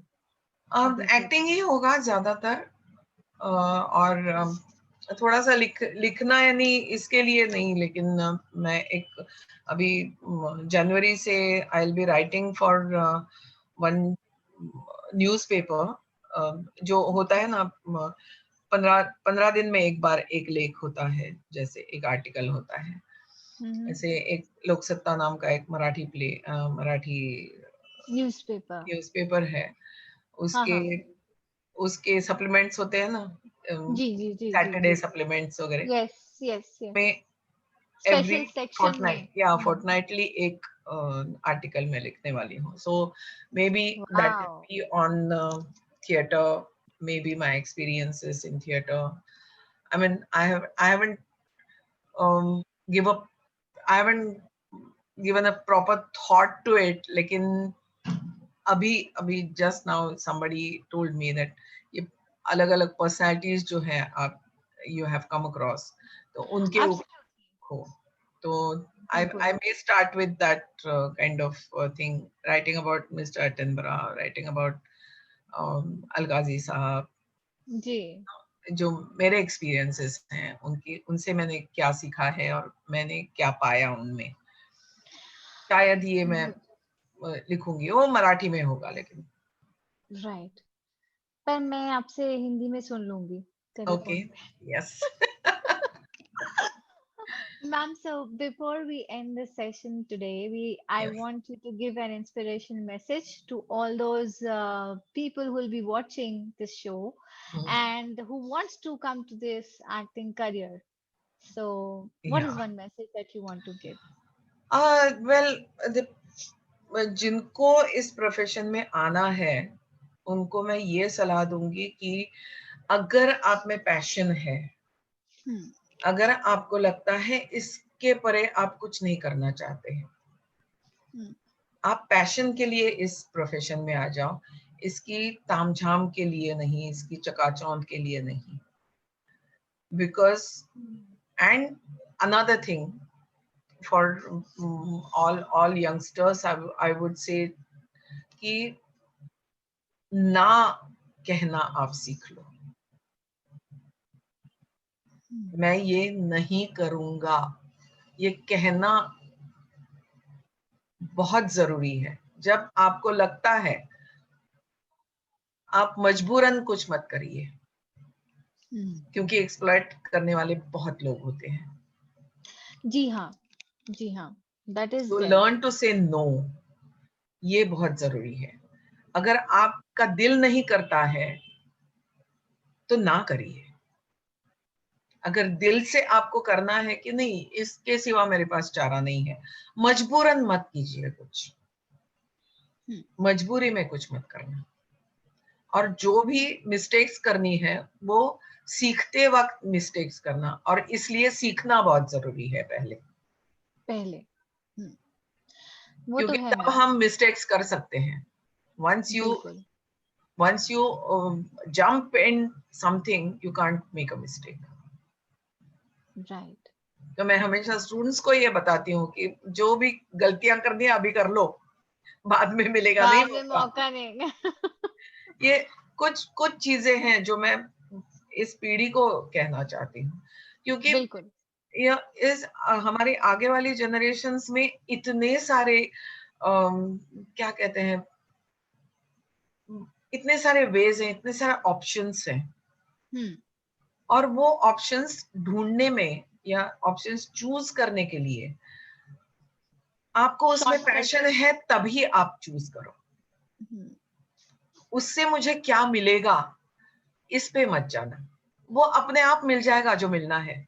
अब एक्टिंग ही होगा ज्यादातर, और थोड़ा सा लिखना यानी इसके लिए नहीं, लेकिन मैं एक अभी जनवरी से I will be writing for one newspaper, जो होता है ना 15 दिन में एक बार एक लेख होता है, जैसे एक आर्टिकल होता है, ऐसे एक लोकसत्ता नाम का एक मराठी न्यूज़पेपर है, उसके सप्लीमेंट्स होते हैं ना, जी सैटरडे सप्लीमेंट्स वगैरह, यस में एवरी फोर्टनाइट या फोर्टनाइटली एक आर्टिकल में लिखने वाली हूँ. So maybe that will be on theatre, maybe my experiences in theatre. I mean, I haven't I haven't given a proper thought to it, लेकिन अभी just now somebody told me that ये अलग अलग पर्सनालिटीज जो है आप you have come across, तो उनके ऊपर, तो I may start with that kind of thing, writing about Mr. Attenborough, writing about अलगाजी साहब जी, जो मेरे एक्सपीरियंसेस हैं उनसे मैंने क्या सीखा है और मैंने क्या पाया उनमें. शायद ये मैं लिखूंगी, वो मराठी में होगा लेकिन. राइट, पर मैं आपसे हिंदी में सुन लूंगी. Okay, yes. Ma'am, so before we end the session today, I want you to give an inspiration message to all those people who will be watching this show and who wants to come to this acting career. So, what is one message that you want to give? Well, जिनको इस प्रोफेशन में आना है, उनको मैं ये सलाह दूंगी कि अगर आप में पैशन है, अगर आपको लगता है इसके परे आप कुछ नहीं करना चाहते हैं, आप पैशन के लिए इस प्रोफेशन में आ जाओ, इसकी तामझाम के लिए नहीं, इसकी चकाचौंध के लिए नहीं. Because and another thing for all youngsters, I would say कि ना कहना आप सीख लो. मैं ये नहीं करूंगा, ये कहना बहुत जरूरी है. जब आपको लगता है, आप मजबूरन कुछ मत करिए, क्योंकि एक्सप्लॉइट करने वाले बहुत लोग होते हैं. जी हाँ, that is to learn to say no, ये बहुत जरूरी है. अगर आपका दिल नहीं करता है तो ना करिए. अगर दिल से आपको करना है कि नहीं, इसके सिवा मेरे पास चारा नहीं है, मजबूरन मत कीजिए कुछ, मजबूरी में कुछ मत करना. और जो भी मिस्टेक्स करनी है वो सीखते वक्त मिस्टेक्स करना, और इसलिए सीखना बहुत जरूरी है पहले. वो क्योंकि तो तब हम मिस्टेक्स कर सकते हैं. once you jump in something, you can't make a mistake. Right. तो मैं हमेशा स्टूडेंट्स को ये बताती हूँ कि जो भी गलतियां करनी है अभी कर लो, बाद में मिलेगा नहीं मौका. नहीं. ये कुछ चीजें हैं जो मैं इस पीढ़ी को कहना चाहती हूँ, क्योंकि बिल्कुल इस हमारी आगे वाली जनरेशन्स में इतने सारे क्या कहते हैं, इतने सारे वेज हैं, इतने सारे ऑप्शंस हैं, और वो ऑप्शंस ढूंढने में या ऑप्शंस चूज करने के लिए आपको उसमें पैशन है, तभी आप चूज करो. उससे मुझे क्या मिलेगा इस पे मत जाना, वो अपने आप मिल जाएगा जो मिलना है.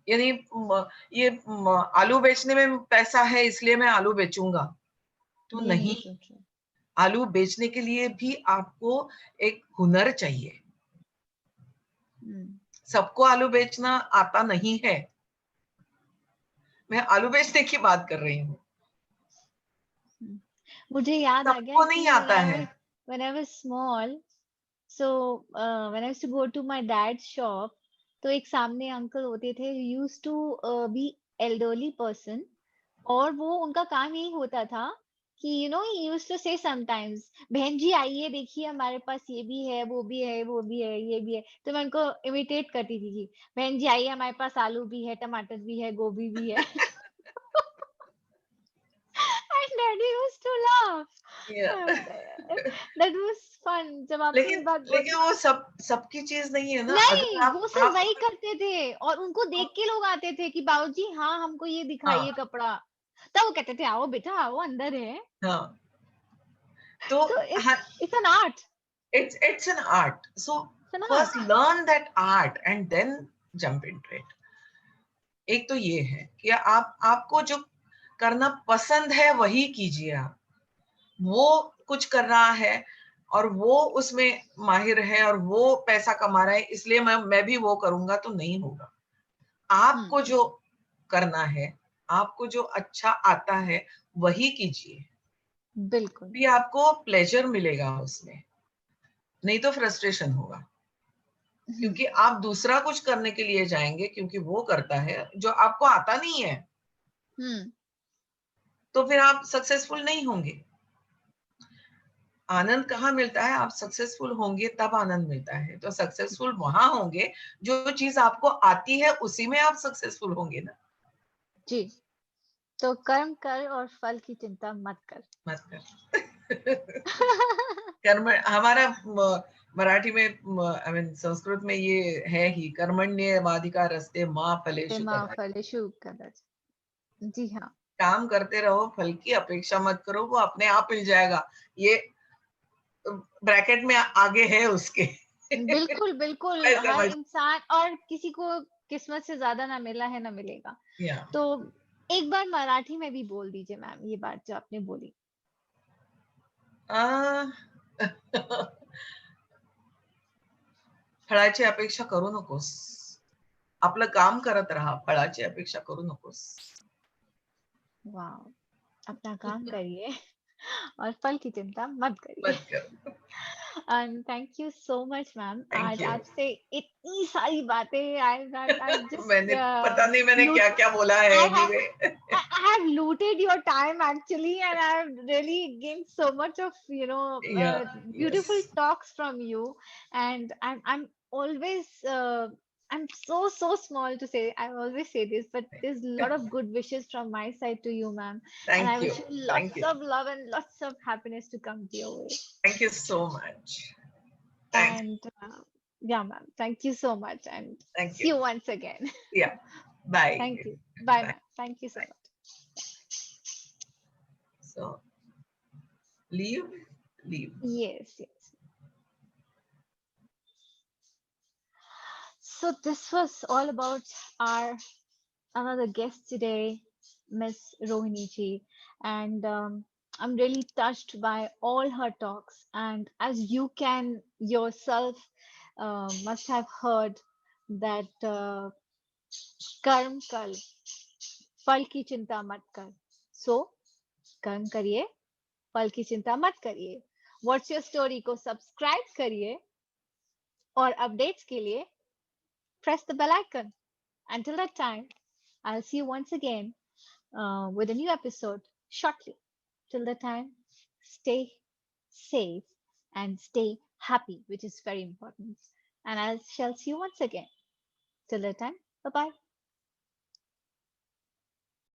यानी ये आलू बेचने में पैसा है इसलिए मैं आलू बेचूंगा, तो नहीं. आलू बेचने के लिए भी आपको एक हुनर चाहिए. सबको आलू बेचना आता नहीं है, मैं आलू बेचने की बात कर रही हूँ। मुझे याद आ गया सबको नहीं कि आता है। when I was small, so when I used to go to my dad's shop, तो एक सामने अंकल होते थे, used to be elderly person, और वो उनका काम यही होता था कि he used to say sometimes, बहन जी आइए देखिए हमारे पास ये भी है, वो भी है, वो भी है, ये भी है। तो मैं उनको इमिटेट करती थी कि बहन जी आइए हमारे पास आलू भी है, टमाटर भी है, गोभी भी है। And daddy used to laugh. Yeah. That was fun जब आपने ये लेकिन बात लेकिन बोली। वो सबकी चीज नहीं है ना। अगर नहीं, आप वो सिर्फ आप वही करते थे और उनको देख के लोग आते थे कि बाबूजी हाँ हमको ये हाँ दिखाइए कपड़ा। तब वो कहते थे आओ बेटा आओ अंदर है। हाँ, तो So it's an art. it's an art. So It's an first art. learn that art and then jump into it. एक तो ये है कि आपको जो करना पसंद है वही कीजिए आप। वो कुछ कर रहा है और वो उसमें माहिर है और वो पैसा कमा रहा है इसलिए मैं भी वो करूंगा, तो नहीं होगा। आपको हम्म, जो करना है, आपको जो अच्छा आता है वही कीजिए, बिल्कुल। भी आपको प्लेजर मिलेगा उसमें, नहीं तो फ्रस्ट्रेशन होगा। हम्म, क्योंकि आप दूसरा कुछ करने के लिए जाएंगे क्योंकि वो करता है जो आपको आता नहीं है, हम्म, तो फिर आप सक्सेसफुल नहीं होंगे। आनंद कहाँ मिलता है? आप सक्सेसफुल होंगे तब आनंद मिलता है। तो सक्सेसफुल वहां होंगे जो चीज आपको आती है, उसी में आप सक्सेसफुल होंगे ना। जी। तो कर्म कर और फल की चिंता मत कर। मत कर। कर्म हमारा मराठी में, आई मीन संस्कृत में ये है ही, कर्मण्येवाधिकारस्ते मा ते फलेषु माँ कदाचन। फलेषु कदाचन। जी हाँ। काम करते रहो, फल की अपेक्षा मत करो, वो अपने आप मिल जाएगा। ये ब्रैकेट में आगे है उसके। बिल्कुल बिल्कुल, मैं हर समझ। इंसान और किसी को किस्मत से ज्यादा ना मिला है ना मिलेगा। या तो एक बार मराठी में भी बोल दीजिए मैम ये बात जो आपने बोली। आ, फळाची अपेक्षा करू नकोस. आपलं काम करत राहा, फळाची अपेक्षा करू नकोस. वाह, अपना काम करिए और फल की चिंता मत करिए। मत कर। And thank you so much ma'am, thank आज यू। आपसे इतनी सारी बातें आई मैंने जस्ट पता नहीं मैंने क्या लूट क्या बोला है, I have anyway. I have looted your time actually, and I've really gained so much of या yes. beautiful talks from you. And I'm always I'm so small to say. I always say this, but there's a lot of good wishes from my side to you, ma'am. And I thank you. wish you thank lots you. of love and lots of happiness to come to your way. Thank you so much. Thank And yeah, ma'am. Thank you so much, and thank see you. you once again. या bye. Thank you. Bye, bye. ma'am. Thank you so bye. much. So leave leave. Yes, yes. So this was all about our another guest today, Miss Rohini ji, and I'm really touched by all her talks. And as you can yourself must have heard that कर्म कल फल की चिंता मत कर. So कर्म करिए, फल की चिंता मत करिए. What's your story को सब्सक्राइब करिए और अपडेट्स के लिए press the bell icon. Until that time, I'll see you once again with a new episode shortly. Till the time, stay safe and stay happy, which is very important. And I shall see you once again. Till the time, bye bye.